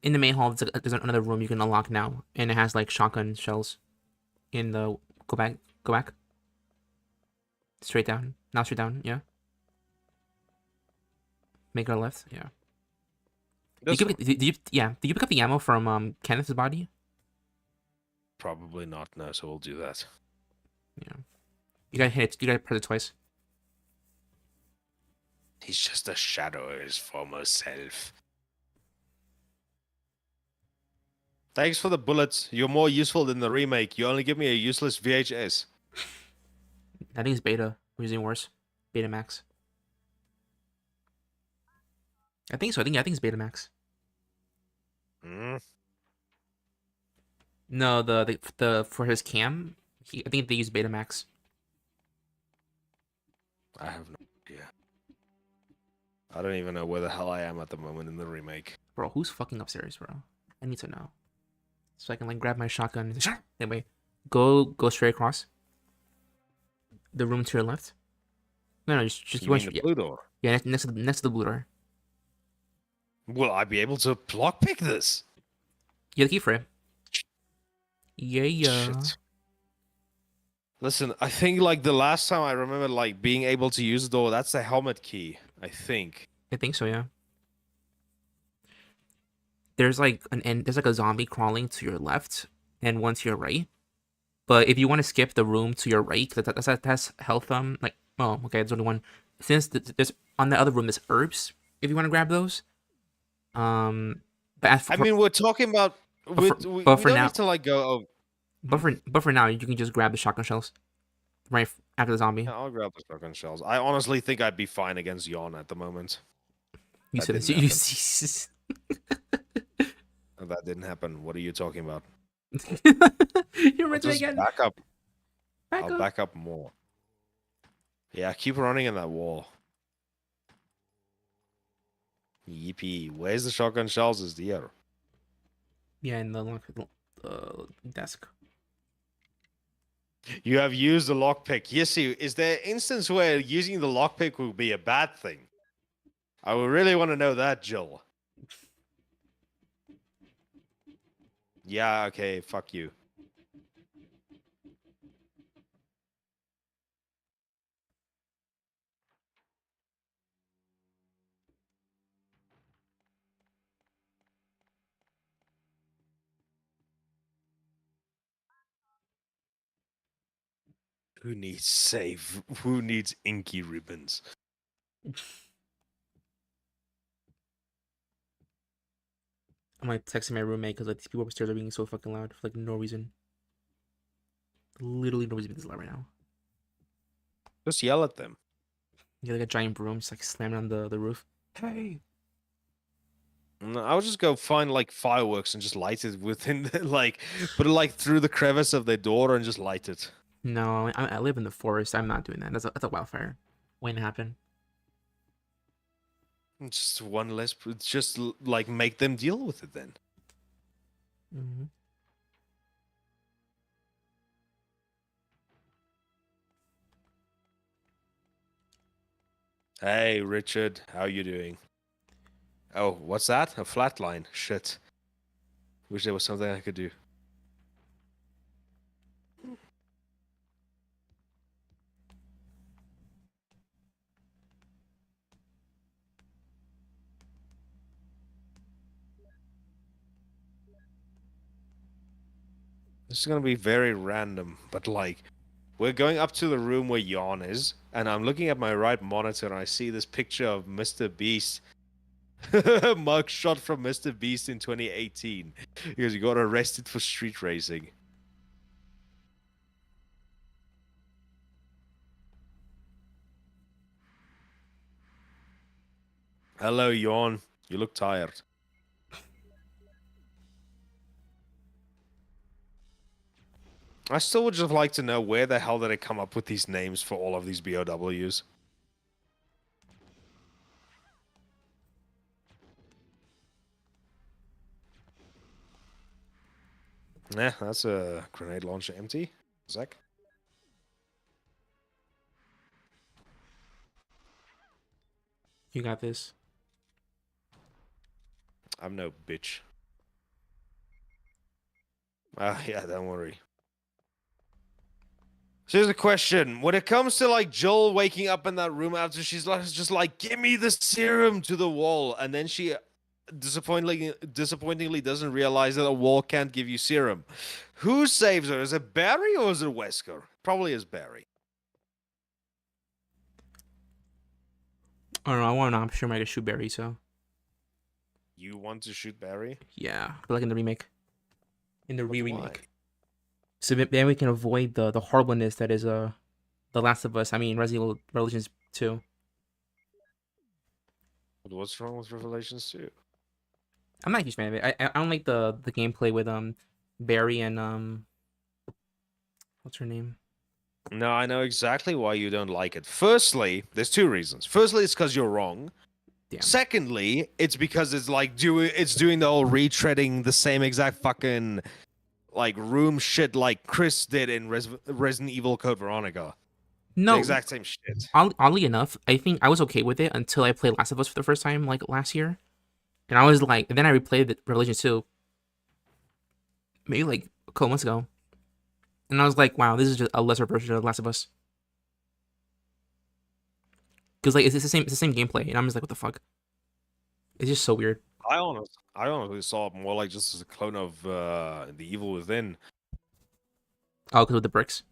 In the main hall, there's another room you can unlock now, and it has like shotgun shells. In the go back. Straight down. Now straight down. Yeah. Make a left. Yeah.
This one?
Did you pick up the ammo from Kenneth's body?
Probably not. No, so we'll do that.
Yeah. You gotta hit it. You gotta press it twice.
He's just a shadow of his former self. Thanks for the bullets. You're more useful than the remake. You only give me a useless VHS.
I think it's beta. We're using worse. Beta max. I think so. I think it's beta max.
Mm.
No, the for his cam, I think they use beta max.
I have no idea. I don't even know where the hell I am at the moment in the remake.
Bro, who's fucking upstairs, bro? I need to know. So I can like grab my shotgun. Anyway, go straight across. The room to your left. No, just
You mean the blue door?
yeah, next to the blue door.
Will I be able to lockpick this?
You have the key for it. Yeah.
Shit. Listen, I think like the last time I remember like being able to use the door, that's the helmet key, I think.
I think so, yeah. There's like a zombie crawling to your left and one to your right. But if you want to skip the room to your right, that's health like okay, there's only one. Since there's on the other room there's herbs, if you want to grab those. But as for,
I mean, we're talking about. We
for
don't
now-
need to like go. Oh,
but for now, you can just grab the shotgun shells right after the zombie.
yeah, I'll grab the shotgun shells. I honestly think I'd be fine against Yon at the moment.
You
that
said
didn't
this.
That didn't happen. What are you talking about?
You're
I'll
right
just
again.
back up.
Back
I'll
up.
back up more. Yeah, keep running in that wall. Yippee. Where's the shotgun shells? Is here.
Yeah, in the desk.
You have used the lockpick. Yes, is there an instance where using the lockpick would be a bad thing? I would really want to know that, Jill. Yeah, okay, fuck you. Who needs save? Who needs inky ribbons?
I'm like texting my roommate because like these people upstairs are being so fucking loud for like no reason. Literally no reason to be this loud right now.
Just yell at them.
You get like a giant broom just like slamming on the roof. Hey.
No, I would just go find like fireworks and just light it within the, like put it like through the crevice of their door and just light it.
No, I live in the forest. I'm not doing that. That's a wildfire waiting to happen.
Just one less. Just like make them deal with it then.
Mm-hmm.
Hey Richard, how you doing? Oh, what's that? A flatline? Shit. Wish there was something I could do. This is gonna be very random, but like, we're going up to the room where Yawn is, and I'm looking at my right monitor and I see this picture of Mr. Beast. Mug shot from Mr. Beast in 2018 because he got arrested for street racing. Hello, Yawn. You look tired. I still would just like to know where the hell did they come up with these names for all of these BOWs? Nah, that's a grenade launcher empty. Zach?
You got this.
I'm no bitch. Yeah, don't worry. So here's a question. When it comes to like Joel waking up in that room after she's like just like, give me the serum to the wall, and then she disappointingly doesn't realize that a wall can't give you serum. Who saves her? Is it Barry or is it Wesker? Probably is Barry.
I don't know. I want to know. I'm sure I could shoot Barry. So
You want to shoot Barry?
yeah, but like in the remake, in the
But
remake.
why?
So then we can avoid the horribleness that is The Last of Us. I mean Resident Evil Revelations 2.
But what's wrong with Revelations 2?
I'm not a huge fan of it. I don't like the gameplay with Barry and what's her name?
No, I know exactly why you don't like it. Firstly, there's two reasons. Firstly, it's because you're wrong.
Damn.
Secondly, it's because it's like doing the whole retreading the same exact fucking like room shit like Chris did in Resident Evil Code Veronica.
No,
The exact same shit.
oddly enough, I think I was okay with it until I played Last of Us for the first time like last year, and I was like, and then I replayed the Revelations 2 maybe like a couple months ago, and I was like, wow, this is just a lesser version of Last of Us. Because like it's the same gameplay, and I'm just like, what the fuck? It's just so weird.
I honestly saw it more like just as a clone of The Evil Within.
Oh, because with the bricks.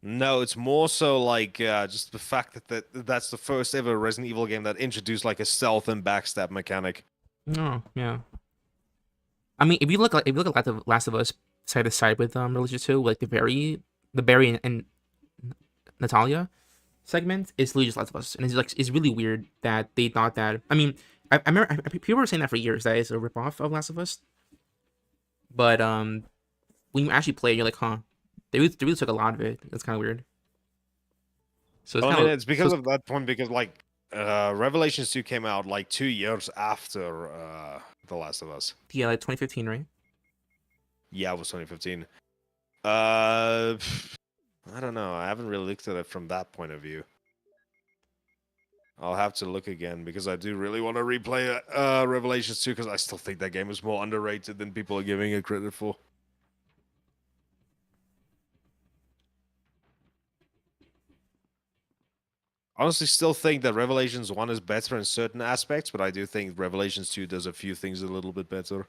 No, it's more so like just the fact that's the first ever Resident Evil game that introduced like a stealth and backstab mechanic.
Oh yeah. I mean, if you look at Last of Us side to side with Revelations 2, like the Barry and Natalia segment is literally just Last of Us, and it's really weird that they thought that. I mean, I remember people were saying that for years that it's a ripoff of Last of Us, but when you actually play it, you're like, huh, they really took a lot of it. That's kind of weird. So it's
I
kind
mean,
of
it's because of that point, because like Revelations 2 came out like 2 years after The Last of Us.
yeah, like 2015, right?
Yeah, it was 2015. I don't know. I haven't really looked at it from that point of view. I'll have to look again because I do really want to replay Revelations 2 because I still think that game is more underrated than people are giving it credit for. Honestly, still think that Revelations 1 is better in certain aspects, but I do think Revelations 2 does a few things a little bit better.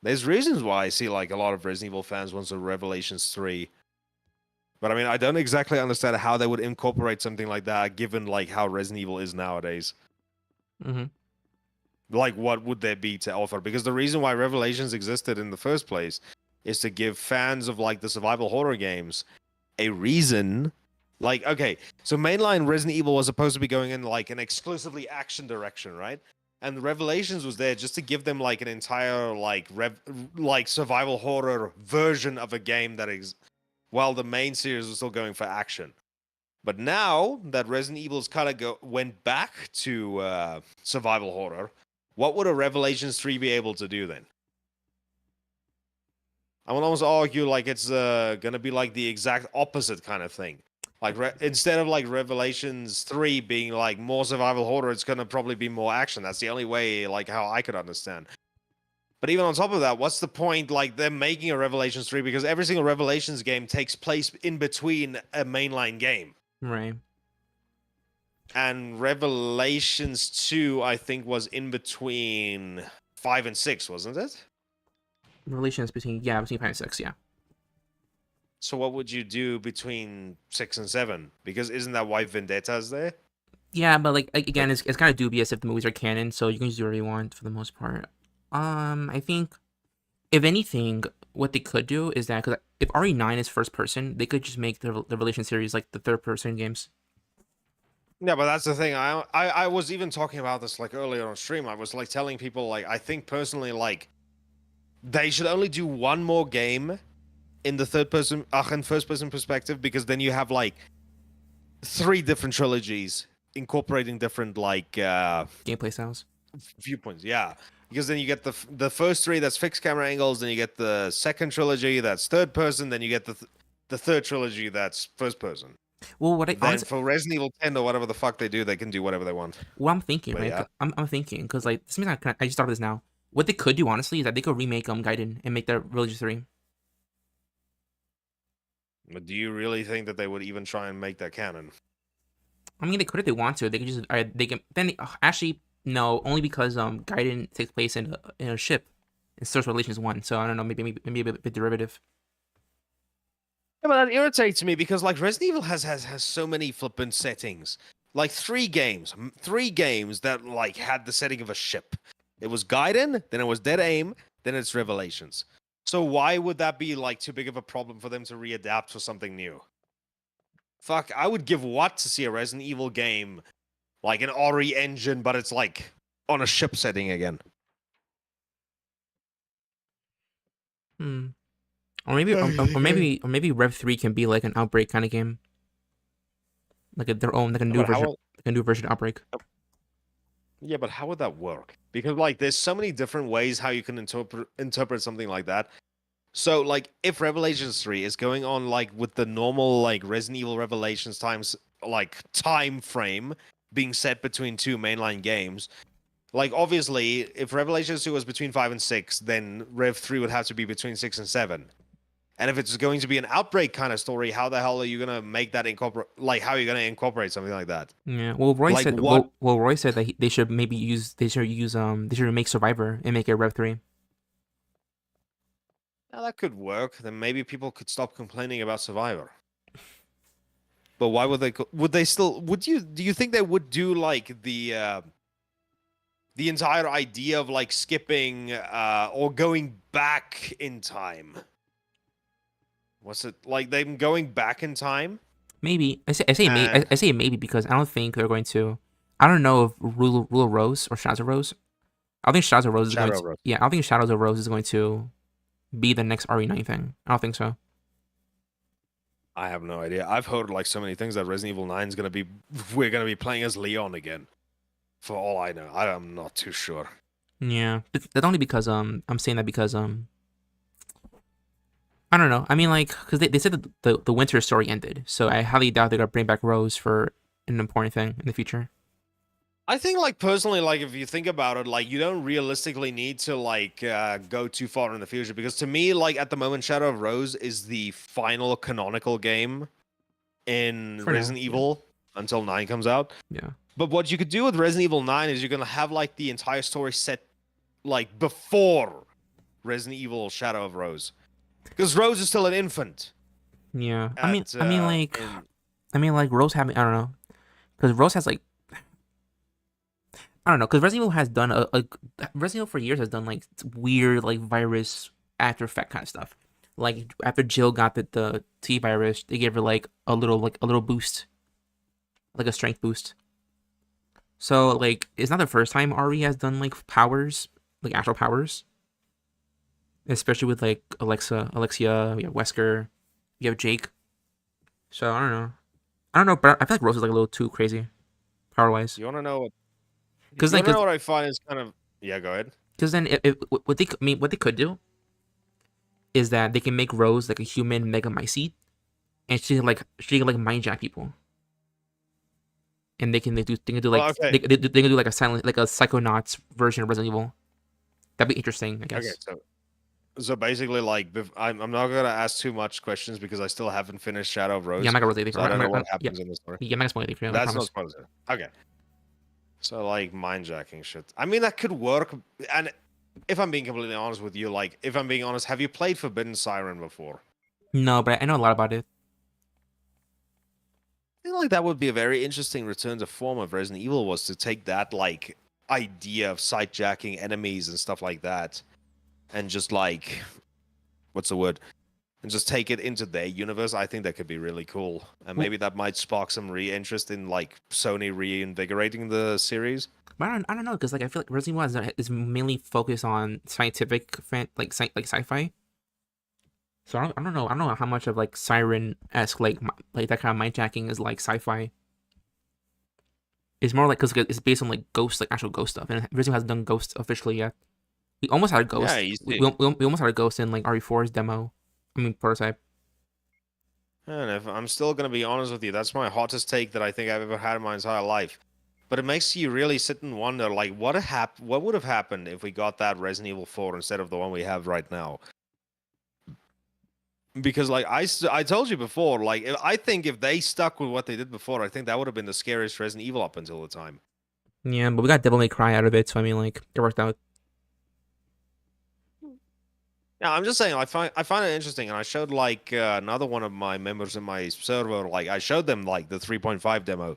There's reasons why I see like a lot of Resident Evil fans want a Revelations 3. But I mean, I don't exactly understand how they would incorporate something like that, given like how Resident Evil is nowadays.
Mm-hmm.
Like, what would there be to offer? Because the reason why Revelations existed in the first place is to give fans of like the survival horror games a reason. Like, okay, so mainline Resident Evil was supposed to be going in like an exclusively action direction, right? And Revelations was there just to give them like an entire like survival horror version of a game that is, while the main series was still going for action. But now that Resident Evil's kind of went back to survival horror, what would a Revelations 3 be able to do then? I would almost argue like it's gonna be like the exact opposite kind of thing. Like instead of like Revelations 3 being like more survival horror, it's gonna probably be more action. That's the only way like how I could understand. But even on top of that, what's the point like them making a Revelations 3? Because every single Revelations game takes place in between a mainline game.
Right.
And Revelations 2, I think, was in between 5 and 6, wasn't it?
Relations between 5 and 6, yeah.
So what would you do between 6 and 7? Because isn't that why Vendetta's there?
Yeah, but like again, it's kind of dubious if the movies are canon, so you can just do whatever you want for the most part. I think if anything, what they could do is that because if RE9 is first person, they could just make the Revelation series like the third person games.
Yeah, but that's the thing. I was even talking about this like earlier on stream. I was like telling people like I think personally like they should only do one more game in the third person, in first person perspective, because then you have like 3 different trilogies incorporating different like
Gameplay styles.
viewpoints. Yeah, because then you get the first 3 that's fixed camera angles, then you get the second trilogy that's third person, then you get the third trilogy that's first person.
Well, what I
Then for Resident Evil 10 or whatever the fuck they do, they can do whatever they want.
what I'm thinking,
But
right?
yeah.
I'm thinking because like this means I just thought of this now. What they could do honestly is that they could remake Gaiden and make that Village 3.
But do you really think that they would even try and make that canon?
I mean, they could if they want to. They could just they can then actually no, only because Gaiden takes place in a ship in Social Relations 1. So I don't know, maybe a bit derivative.
Yeah, but that irritates me because like Resident Evil has so many flippant settings. Like 3 games that like had the setting of a ship. It was Gaiden, then it was Dead Aim, then it's Revelations. So why would that be like too big of a problem for them to readapt for something new? Fuck, I would give what to see a Resident Evil game like an RE engine, but it's like on a ship setting again.
Or maybe Rev 3 can be like an Outbreak kind of game, like their own like a new version, like a new version of Outbreak.
Yeah, but how would that work? Because like there's so many different ways how you can interpret something like that. So like if Revelations 3 is going on like with the normal like Resident Evil Revelations times like time frame being set between 2 mainline games, like obviously if Revelations 2 was between 5 and 6, then Rev 3 would have to be between 6 and 7. And if it's going to be an Outbreak kind of story, how the hell are you gonna make that incorporate? Like, how are you gonna incorporate something like that?
Yeah. Well, Roy
Like
said.
what?
Well, Roy said that they should maybe use. They should make Survivor and make it Rev 3.
Now that could work. Then maybe people could stop complaining about Survivor. But why would they? Would they still? Would you? Do you think they would do like the entire idea of like skipping or going back in time? What's it like? Them going back in time?
Maybe I say maybe because I don't think they're going to. I don't know if Rule of Rose or Shadows of Rose. I don't think Shadows of Rose is going to. Yeah, I don't think Shadows of Rose is going to be the next RE9 thing. I don't think so.
I have no idea. I've heard like so many things that Resident Evil 9 is gonna be. We're gonna be playing as Leon again. For all I know, I'm not too sure.
Yeah, that's only because I'm saying that because I don't know. I mean, like, because they said that the winter story ended, so I highly doubt they're gonna bring back Rose for an important thing in the future.
I think, like, personally, like, if you think about it, like, you don't realistically need to, like, go too far in the future. Because to me, like, at the moment, Shadow of Rose is the final canonical game in Resident Evil until 9 comes out.
Yeah.
But what you could do with Resident Evil 9 is you're going to have, like, the entire story set, like, before Resident Evil Shadow of Rose. Because Rose is still an infant.
Yeah.
at in
I mean, like Rose having, I don't know, because Rose has like, I don't know, because Resident Evil has done Resident Evil for years has done like weird like virus after effect kind of stuff. Like after Jill got the T virus, they gave her like a little boost, like a strength boost. So like it's not the first time Ari has done like powers, like actual powers, especially with like Alexia, we have Wesker, you have Jake. So I don't know, but I feel like Rose is like a little too crazy, power wise.
you want to know
Because
you
like,
want to know what I find is kind of yeah. Go ahead.
because then what they could do is that they can make Rose like a human Mega Mycete, and she can like mind jack people, and they can do like
Well, okay.
they can do like a silent like a Psychonauts version of Resident Evil. That'd be interesting, I guess.
Okay, so basically, like, I'm not gonna ask too much questions because I still haven't finished Shadow of Rose.
Yeah, I'm not gonna really think.
So I don't know what
Yeah,
happens in the story.
yeah, I'm not gonna spoil anything for you. I
That's
promise.
not spoilers. Okay. So like mind jacking shit. I mean that could work. And if I'm being completely honest with you, like if I'm being honest, have you played Forbidden Siren before?
No, but I know a lot about it.
I feel like that would be a very interesting return to form of Resident Evil was to take that like idea of sight jacking enemies and stuff like that, and just like what's the word? And just take it into their universe. I think that could be really cool, and maybe that might spark some re-interest in like Sony reinvigorating the series.
But I don't know because like I feel like Resident Evil is mainly focused on scientific like sci-fi. So I don't know how much of like Siren-esque like that kind of mind jacking is like sci-fi. It's more like because it's based on like ghost like actual ghost stuff, and Resident Evil hasn't done ghost officially yet. We almost had a ghost.
Yeah, you
we,
see.
we almost had a ghost in like RE4's demo. I mean prototype.
And if I'm still gonna be honest with you, that's my hottest take that I think I've ever had in my entire life. But it makes you really sit and wonder, like, what would have happened if we got that Resident Evil 4 instead of the one we have right now? Because, like, I told you before, like, I think if they stuck with what they did before, I think that would have been the scariest Resident Evil up until the time.
Yeah, but we got Devil May Cry out of it, so I mean like it worked out.
Yeah, I'm just saying, I find it interesting, and I showed like another one of my members in my server, like I showed them like the 3.5 demo.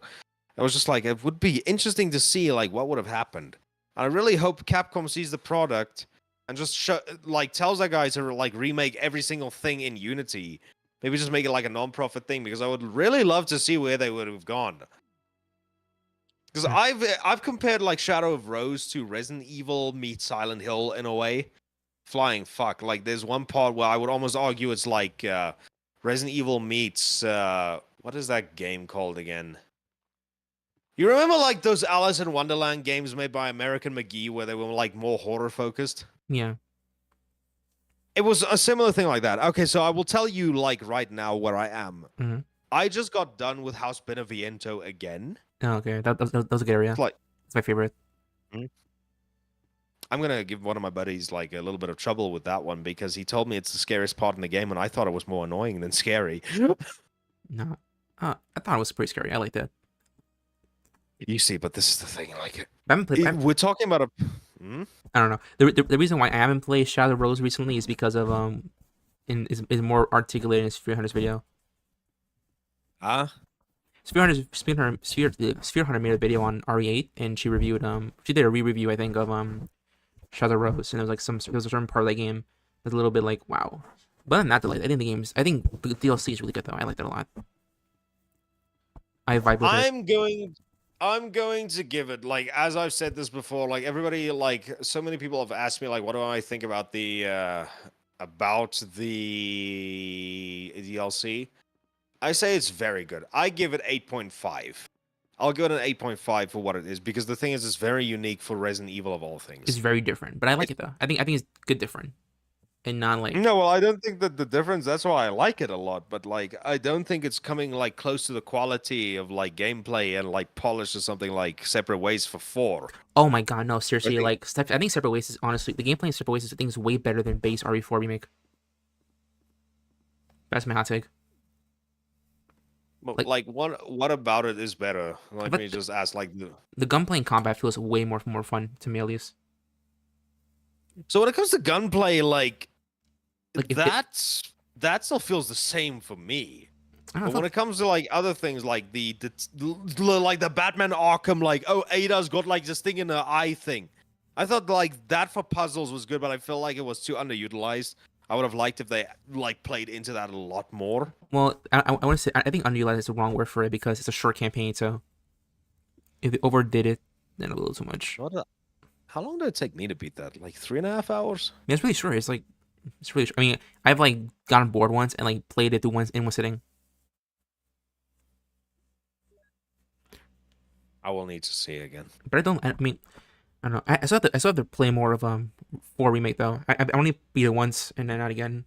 I was just like, it would be interesting to see like what would have happened. I really hope Capcom sees the product and just tells that guy to like remake every single thing in Unity. Maybe just make it like a non-profit thing because I would really love to see where they would have gone. Because I've compared like Shadow of Rose to Resident Evil meets Silent Hill in a way. Flying fuck. Like there's one part where I would almost argue it's like Resident Evil meets what is that game called again? You remember like those Alice in Wonderland games made by American McGee where they were like more horror focused?
Yeah.
It was a similar thing like that. Okay, so I will tell you like right now where I am.
Mm-hmm.
I just got done with House Beneviento again.
Oh, okay, that was a good area.
It's like
It's my favorite.
I'm gonna give one of my buddies like a little bit of trouble with that one because he told me it's the scariest part in the game, and I thought it was more annoying than scary.
No, I thought it was pretty scary. I liked it.
You see, but this is the thing. Like,
I haven't played.
we're talking about a.
I don't know. The reason why I haven't played Shadow Rose recently is because of is more articulated in Sphere Hunter's video. Sphere Hunter made a video on RE8 and she reviewed she did a re-review I think of Shadow Rose, and it was like there was a certain part of that game that's a little bit like wow. But other than that, I think the DLC is really good though. I liked it a lot. I vibe with it.
I'm going to give it, like, as I've said this before, like everybody, like so many people have asked me like what do I think about the DLC. I say it's very good. I give it 8.5. I'll give it an 8.5 for what it is because the thing is it's very unique for Resident Evil of all things.
It's very different, but I like it though. I think it's good different. And not like
no, well, I don't think that the difference. That's why I like it a lot. But like, I don't think it's coming like close to the quality of like gameplay and like polish or something like Separate Ways for 4.
oh my god, no, seriously, I think Separate Ways is honestly the gameplay in Separate Ways is way better than base RE4 remake. That's my hot take.
But like what about it is better? Let me just ask like
the gunplay and combat feels way more fun to me at least.
So when it comes to gunplay, like that still feels the same for me.
I don't
But
know,
when it comes to like other things, like the like the Batman Arkham, like Ada's got like this thing in her eye thing. I thought like that for puzzles was good, but I feel like it was too underutilized. I would have liked if they like played into that a lot more.
well, I want to say I think underutilized is the wrong word for it because it's a short campaign. So if they overdid it, then a little too much.
How long did it take me to beat that? Like 3.5 hours?
Yeah, it's really short. It's really short. I mean, I've like gotten bored once and like played it through in one sitting.
I will need to see again.
But I don't. I mean, I don't know. I still have to play more of 4 remake though. I only beat it once and then not again.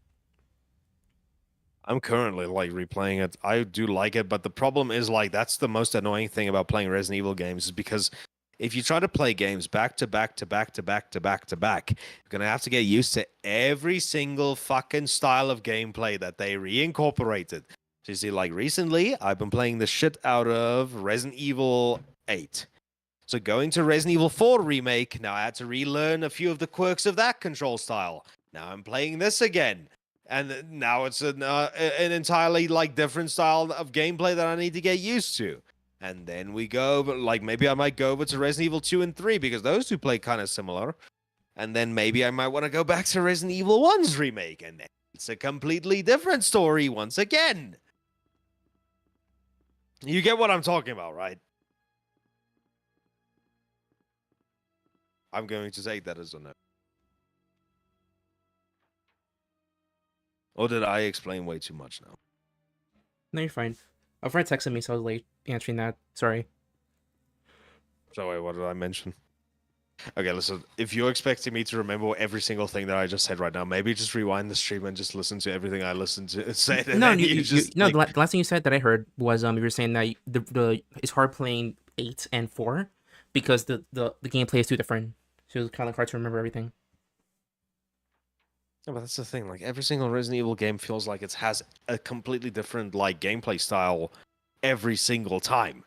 I'm currently like replaying it. I do like it, but the problem is like that's the most annoying thing about playing Resident Evil games is because if you try to play games back to back to back to back to back to back, you're gonna have to get used to every single fucking style of gameplay that they reincorporated. So you see, like recently, I've been playing the shit out of Resident Evil 8. So going to Resident Evil 4 remake, now I had to relearn a few of the quirks of that control style. Now I'm playing this again. And now it's an entirely like different style of gameplay that I need to get used to. And then we go, but like maybe I might go over to Resident Evil 2 and 3 because those two play kind of similar. And then maybe I might want to go back to Resident Evil 1's remake, and then it's a completely different story once again. You get what I'm talking about, right? I'm going to take that as a no. Or did I explain way too much now?
No, you're fine. A friend texted me, so I was late answering that. Sorry.
So wait, what did I mention? Okay, listen, if you're expecting me to remember every single thing that I just said right now, maybe just rewind the stream and just listen to everything I listened to said. And
No,
then
you
just
no.
like,
The last thing you said that I heard was you were saying that the it's hard playing 8 and 4 because the gameplay is too different. So it's kind of hard to remember everything.
No, but that's the thing. Like every single Resident Evil game feels like it has a completely different like gameplay style every single time.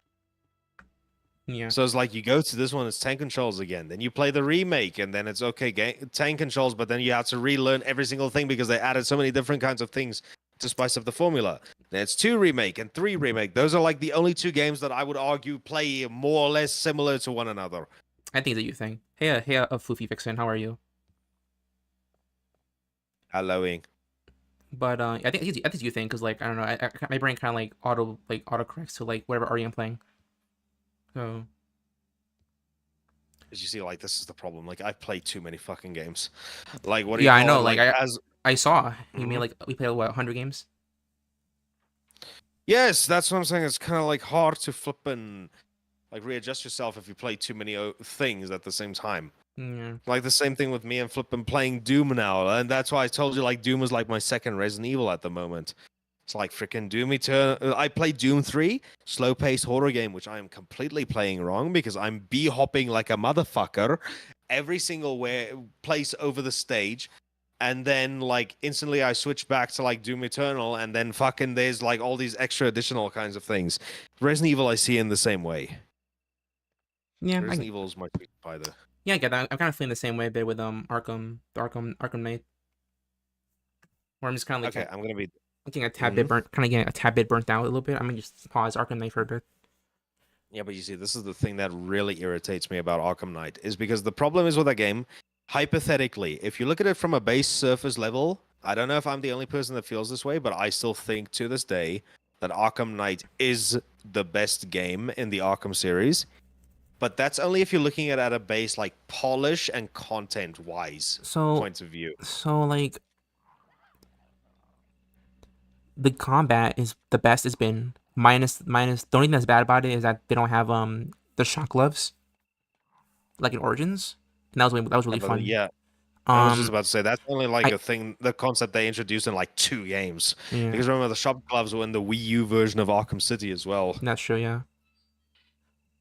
Yeah.
So it's like you go to this one, it's 10 controls again. Then you play the remake, and then it's okay, 10 controls, but then you have to relearn every single thing because they added so many different kinds of things to spice up the formula. Then it's 2 remake and 3 remake. Those are like the only 2 games that I would argue play more or less similar to one another.
I think it's a you thing. Hey, Floofy Vixen, how are you?
Halloween.
But I think it's you thing because like I don't know, my brain kind of like auto corrects to like whatever RE I'm playing. So.
As you see, like this is the problem. Like I play too many fucking games. Like what? Do
Yeah,
you
I
call
know.
it?
Like
as
I saw you
Mhm.
mean like we played what 100 games.
Yes, that's what I'm saying. It's kind of like hard to flip and like readjust yourself if you play too many things at the same time.
Yeah.
Like the same thing with me and flipping playing Doom now, and that's why I told you like Doom is like my second Resident Evil at the moment. It's like freaking Doom Eternal. I played Doom 3, slow-paced horror game, which I am completely playing wrong because I'm b-hopping like a motherfucker every single place over the stage. And then like instantly I switch back to like Doom Eternal, and then fucking there's like all these extra additional kinds of things. Resident Evil I see in the same way.
Yeah.
Resident Evil is my sweet spot either.
Yeah, I get that. I'm kind of feeling the same way a bit with Arkham Knight. Where I'm just kind of like
Okay, I'm gonna be.
getting a tad bit burnt, kind of getting a tad bit burnt out a little bit. I'm gonna just pause Arkham Knight for a bit.
Yeah, but you see, this is the thing that really irritates me about Arkham Knight, is because the problem is with that game, hypothetically, if you look at it from a base surface level, I don't know if I'm the only person that feels this way, but I still think to this day that Arkham Knight is the best game in the Arkham series. But that's only if you're looking at a base like polish and content-wise points of view.
So like the combat is the best it's been. Minus the only thing that's bad about it is that they don't have the shock gloves like in Origins. And that was really fun.
Yeah. I was just
Um
about to say that's only like
I-
a thing, the concept they introduced in like 2 games.
yeah,
Because remember, the shock gloves were in the Wii U version of Arkham City as well.
that's true, yeah.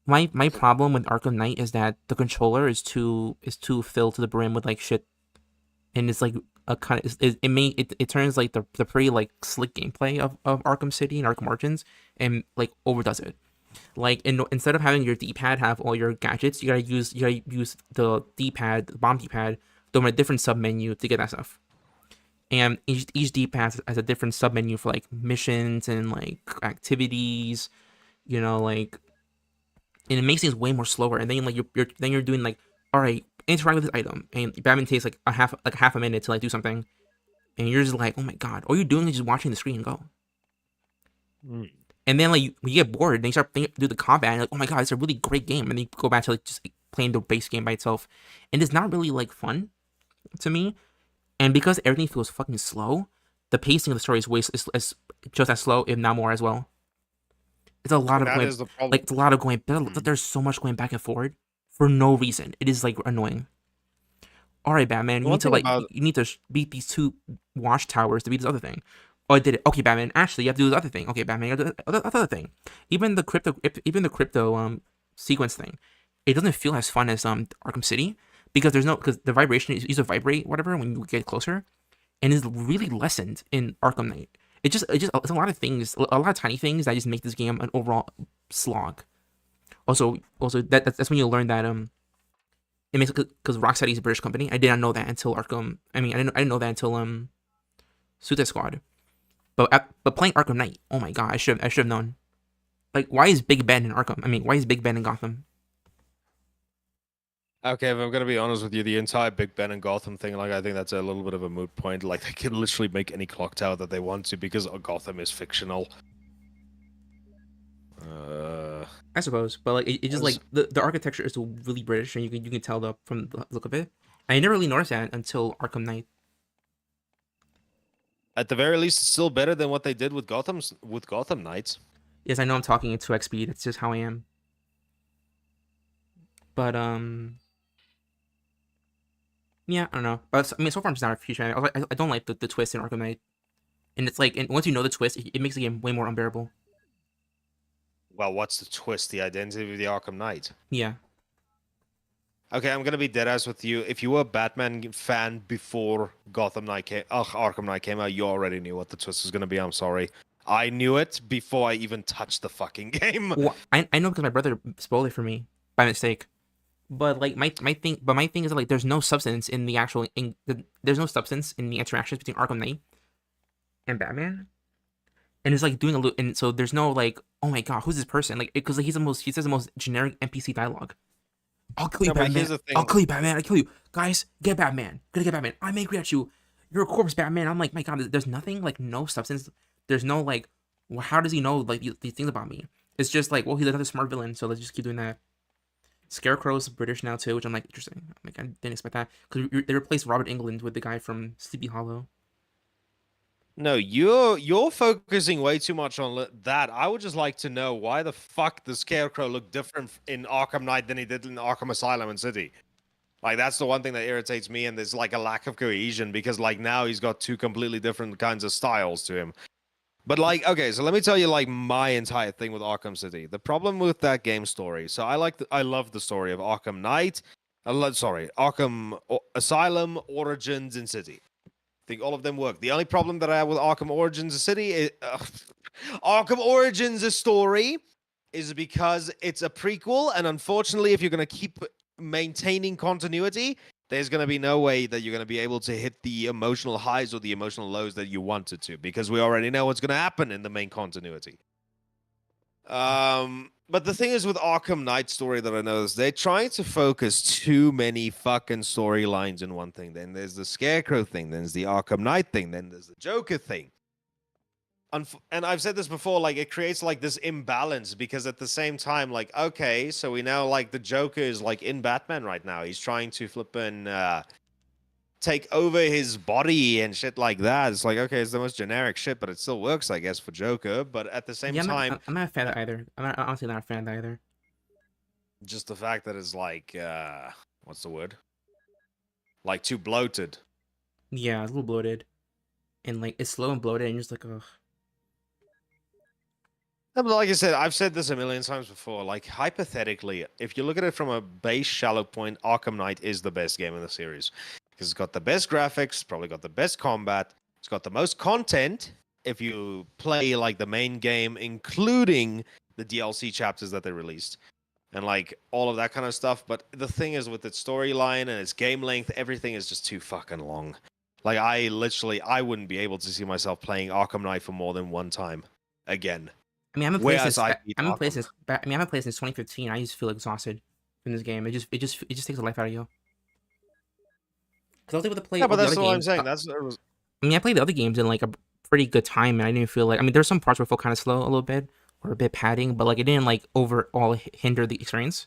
My problem with Arkham Knight is that the controller is too filled to the brim with like shit, and it's like a kind of it turns like the pretty like slick gameplay of Arkham City and Arkham Origins and like overdoes it. Like instead of having your D-pad have all your gadgets, you gotta use the D-pad, the bomb D-pad, though in a different sub menu to get that stuff. and each D-pad has a different submenu for like missions and like activities, like, and it makes things way more slower. And then like you're doing like, all right, interact with this item, and Batman takes like half a minute to like do something, and you're just like, oh my god, all you're doing is just watching the screen go.
Mm.
And then like when you get bored, then you start do the combat, and like, oh my god, it's a really great game, and then you go back to like just like, playing the base game by itself, and it's not really like fun to me. And because everything feels fucking slow, the pacing of the story is just as slow, if not more as well. It's a lot of
That
going,
is the problem.
like it's a lot of going. There's so much going back and forward for no reason. It is like annoying. All right, Batman, you
One
need to
thing
like
about
you need to beat these 2 watchtowers to beat this other thing. Oh, I did it. Okay, Batman. Actually, you have to do this other thing. Okay, Batman, you have to do the other thing. Even the crypto sequence thing, it doesn't feel as fun as Arkham City because because the vibration is used to vibrate whatever when you get closer, and is really lessened in Arkham Knight. It's a lot of things, a lot of tiny things that just make this game an overall slog. Also, that's when you learn that it makes, because Rocksteady is a British company. I did not know that until Arkham. I mean, I didn't know that until Suicide Squad. But playing Arkham Knight, oh my god, I should have known. Like, why is Big Ben in Arkham? I mean, why is Big Ben in Gotham?
Okay, if I'm gonna be honest with you, the entire Big Ben and Gotham thing, like, I think that's a little bit of a moot point. Like, they can literally make any clock tower that they want to because Gotham is fictional.
I suppose, but like it just like the architecture is really British, and you can tell from the look of it. I never really noticed that until Arkham Knight.
At the very least, it's still better than what they did with Gotham Knights.
Yes, I know I'm talking at 2x speed. It's just how I am. But yeah, I don't know. But I mean, so far I'm just not a huge fan. I don't like the twist in Arkham Knight, and it's like, and once you know the twist, it makes the game way more unbearable.
Well, what's the twist? The identity of the Arkham Knight.
Yeah.
Okay, I'm gonna be deadass with you. If you were a Batman fan before Arkham Knight came out, you already knew what the twist was gonna be. I'm sorry. I knew it before I even touched the fucking game.
Well, I know because my brother spoiled it for me by mistake. But like my thing is like there's no substance in the actual there's no substance in the interactions between Arkham Knight and Batman. And it's like doing a loop, and so there's no like, oh my god, who's this person? Like, because like, he says the most generic NPC dialogue. I'll kill you,
No, but
Batman.
here's the thing.
I'll kill you, Batman. I kill you, guys. Get Batman. Gonna get Batman. I'm angry at you. You're a corpse, Batman. I'm like, my god. There's nothing, like, no substance. There's no like, well, how does he know like these things about me? It's just like, well, he's another smart villain, so let's just keep doing that. Scarecrow's British now too, which I'm like, interesting. Like, I didn't expect that because they replaced Robert Englund with the guy from Sleepy Hollow.
No, you're focusing way too much on that. I would just like to know why the fuck the Scarecrow look different in Arkham Knight than he did in Arkham Asylum and City. Like, that's the one thing that irritates me, and there's like a lack of cohesion because like now he's got 2 completely different kinds of styles to him. But like, okay, so let me tell you like my entire thing with Arkham City. The problem with that game story. So I love the story of Arkham Knight. Arkham Asylum, Origins, and City. I think all of them work. The only problem that I have with Arkham Origins and City is Arkham Origins' story is because it's a prequel, and unfortunately, if you're going to keep maintaining continuity, there's going to be no way that you're going to be able to hit the emotional highs or the emotional lows that you wanted to, because we already know what's going to happen in the main continuity. But the thing is with Arkham Knight story that I noticed, they're trying to focus too many fucking storylines in one thing. Then there's the Scarecrow thing, then there's the Arkham Knight thing, then there's the Joker thing. And I've said this before, like, it creates like this imbalance because at the same time, like, okay, so we know like the Joker is like in Batman right now. He's trying to flip and take over his body and shit like that. It's like, okay, it's the most generic shit, but it still works, I guess, for Joker. But at the same time,
I'm not a fan of either. Honestly not a fan of either.
just the fact that it's like, what's the word? Like too bloated.
Yeah, it's a little bloated, and like it's slow and bloated, and you're just like, ugh.
But like I said, I've said this a million times before. Like, hypothetically, if you look at it from a base shallow point, Arkham Knight is the best game in the series. Because it's got the best graphics, probably got the best combat, it's got the most content if you play like the main game, including the DLC chapters that they released. And like all of that kind of stuff. But the thing is with its storyline and its game length, everything is just too fucking long. Like I wouldn't be able to see myself playing Arkham Knight for more than one time again.
I mean, I haven't played
Whereas
since
I
I
beat
haven't played
Arkham.
since I mean, I haven't played since 2015. I just feel exhausted from this game. It just takes the life out of you. Because I was able to play
Yeah,
all
but
the
that's
other
what I'm
games.
saying. That's it was,
I mean, I played the other games in like a pretty good time, and I didn't feel like. I mean, there's some parts where it felt kind of slow a little bit, or a bit padding, but like it didn't like overall hinder the experience.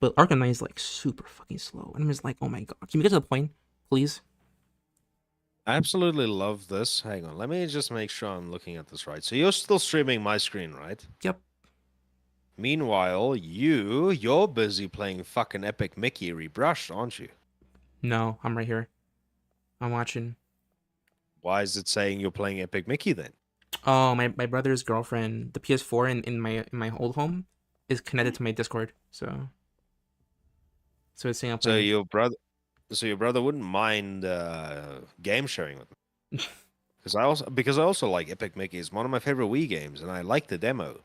But Arkham Knight is like super fucking slow, and I'm just like, oh my god, can we get to the point, please?
I absolutely love this. Hang on, let me just make sure I'm looking at this right. So you're still streaming my screen, right?
Yep.
Meanwhile, you're busy playing fucking Epic Mickey Rebrushed, aren't you?
No, I'm right here. I'm watching.
Why is it saying you're playing Epic Mickey then?
Oh, my brother's girlfriend, the PS4 in my old home, is connected to my Discord, so it's saying I'm
So
playing.
your brother wouldn't mind game sharing with me. Because I also like Epic Mickey. It's one of my favorite Wii games, and I like the demo.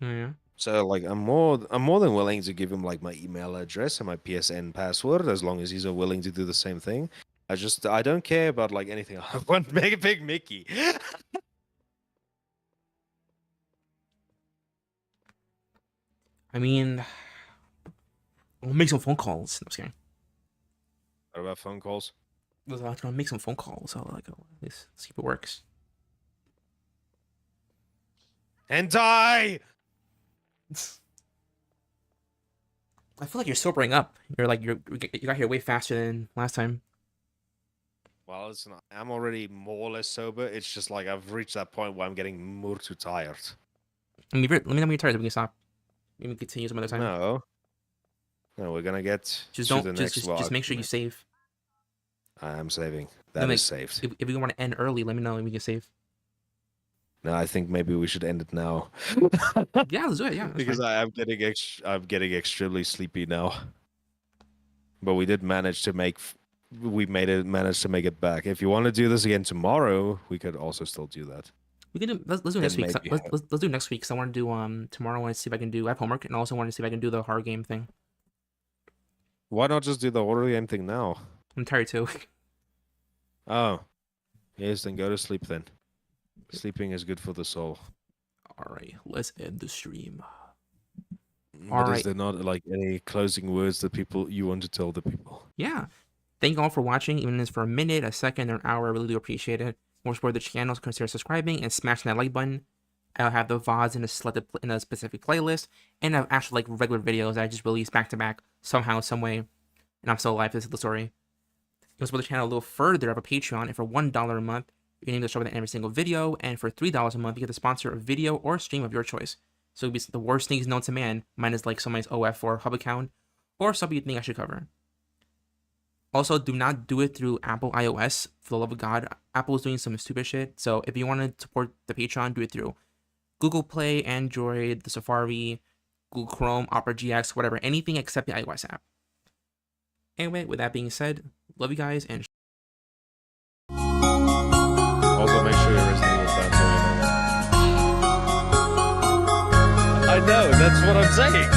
Oh, yeah.
So like I'm more than willing to give him like my email address and my PSN password as long as he's willing to do the same thing. I don't care about like anything. I want Big Mickey.
I mean, we'll make some phone calls. No, I'm just kidding.
What about phone calls?
I'm gonna make some phone calls. So like, let's see if it works.
Hentai!
I feel like you're sobering up. You got here way faster than last time.
Well, listen, I'm already more or less sober. It's just like I've reached that point where I'm getting more too tired.
I mean, let me know when you're tired so we can stop. We can continue some other time.
No, we're gonna get
Just
to
don't
the
just
next
just make sure you save.
I am saving.
No,
That
like,
is saved.
If we want to end early, let me know and we can save.
No, I think maybe we should end it now.
Yeah, let's do it. Yeah, that's
Because
fine.
I'm getting extremely sleepy now. But we did manage to managed to make it back. If you want to do this again tomorrow, we could also still do that.
We can do let's do
Then
next week.
maybe
Let's do next week. Cause I want to do tomorrow. I want to see if I can do. I have homework and I also want to see if I can do the horror game thing.
Why not just do the horror game thing now?
I'm tired too.
Oh. Yes, then go to sleep then. Sleeping is good for the soul.
All right, let's end the stream.
But
All
is
right.
there not like any closing words that you want to tell the people?
Yeah. Thank you all for watching, even if it's for a minute, a second, or an hour. I really do appreciate it. More support the channel, so consider subscribing and smashing that like button. I'll have the VODs in a specific playlist, and I have actual like regular videos that I just release back to back somehow, some way, and I'm still alive. This is the story. You can support the channel a little further. I have a Patreon, and for $1 a month, you can name the show in every single video, and for $3 a month, you get to sponsor a video or stream of your choice. So it'll be the worst things known to man. Mine is like somebody's OF or hub account, or something you think I should cover. Also, do not do it through Apple iOS. For the love of God, Apple is doing some stupid shit. So if you want to support the Patreon, do it through Google Play, Android, the Safari, Google Chrome, Opera GX, whatever. Anything except the iOS app. Anyway, with that being said, love you guys, and
Also, make sure you're Resident Evil fan so you know. I know, that's what I'm saying.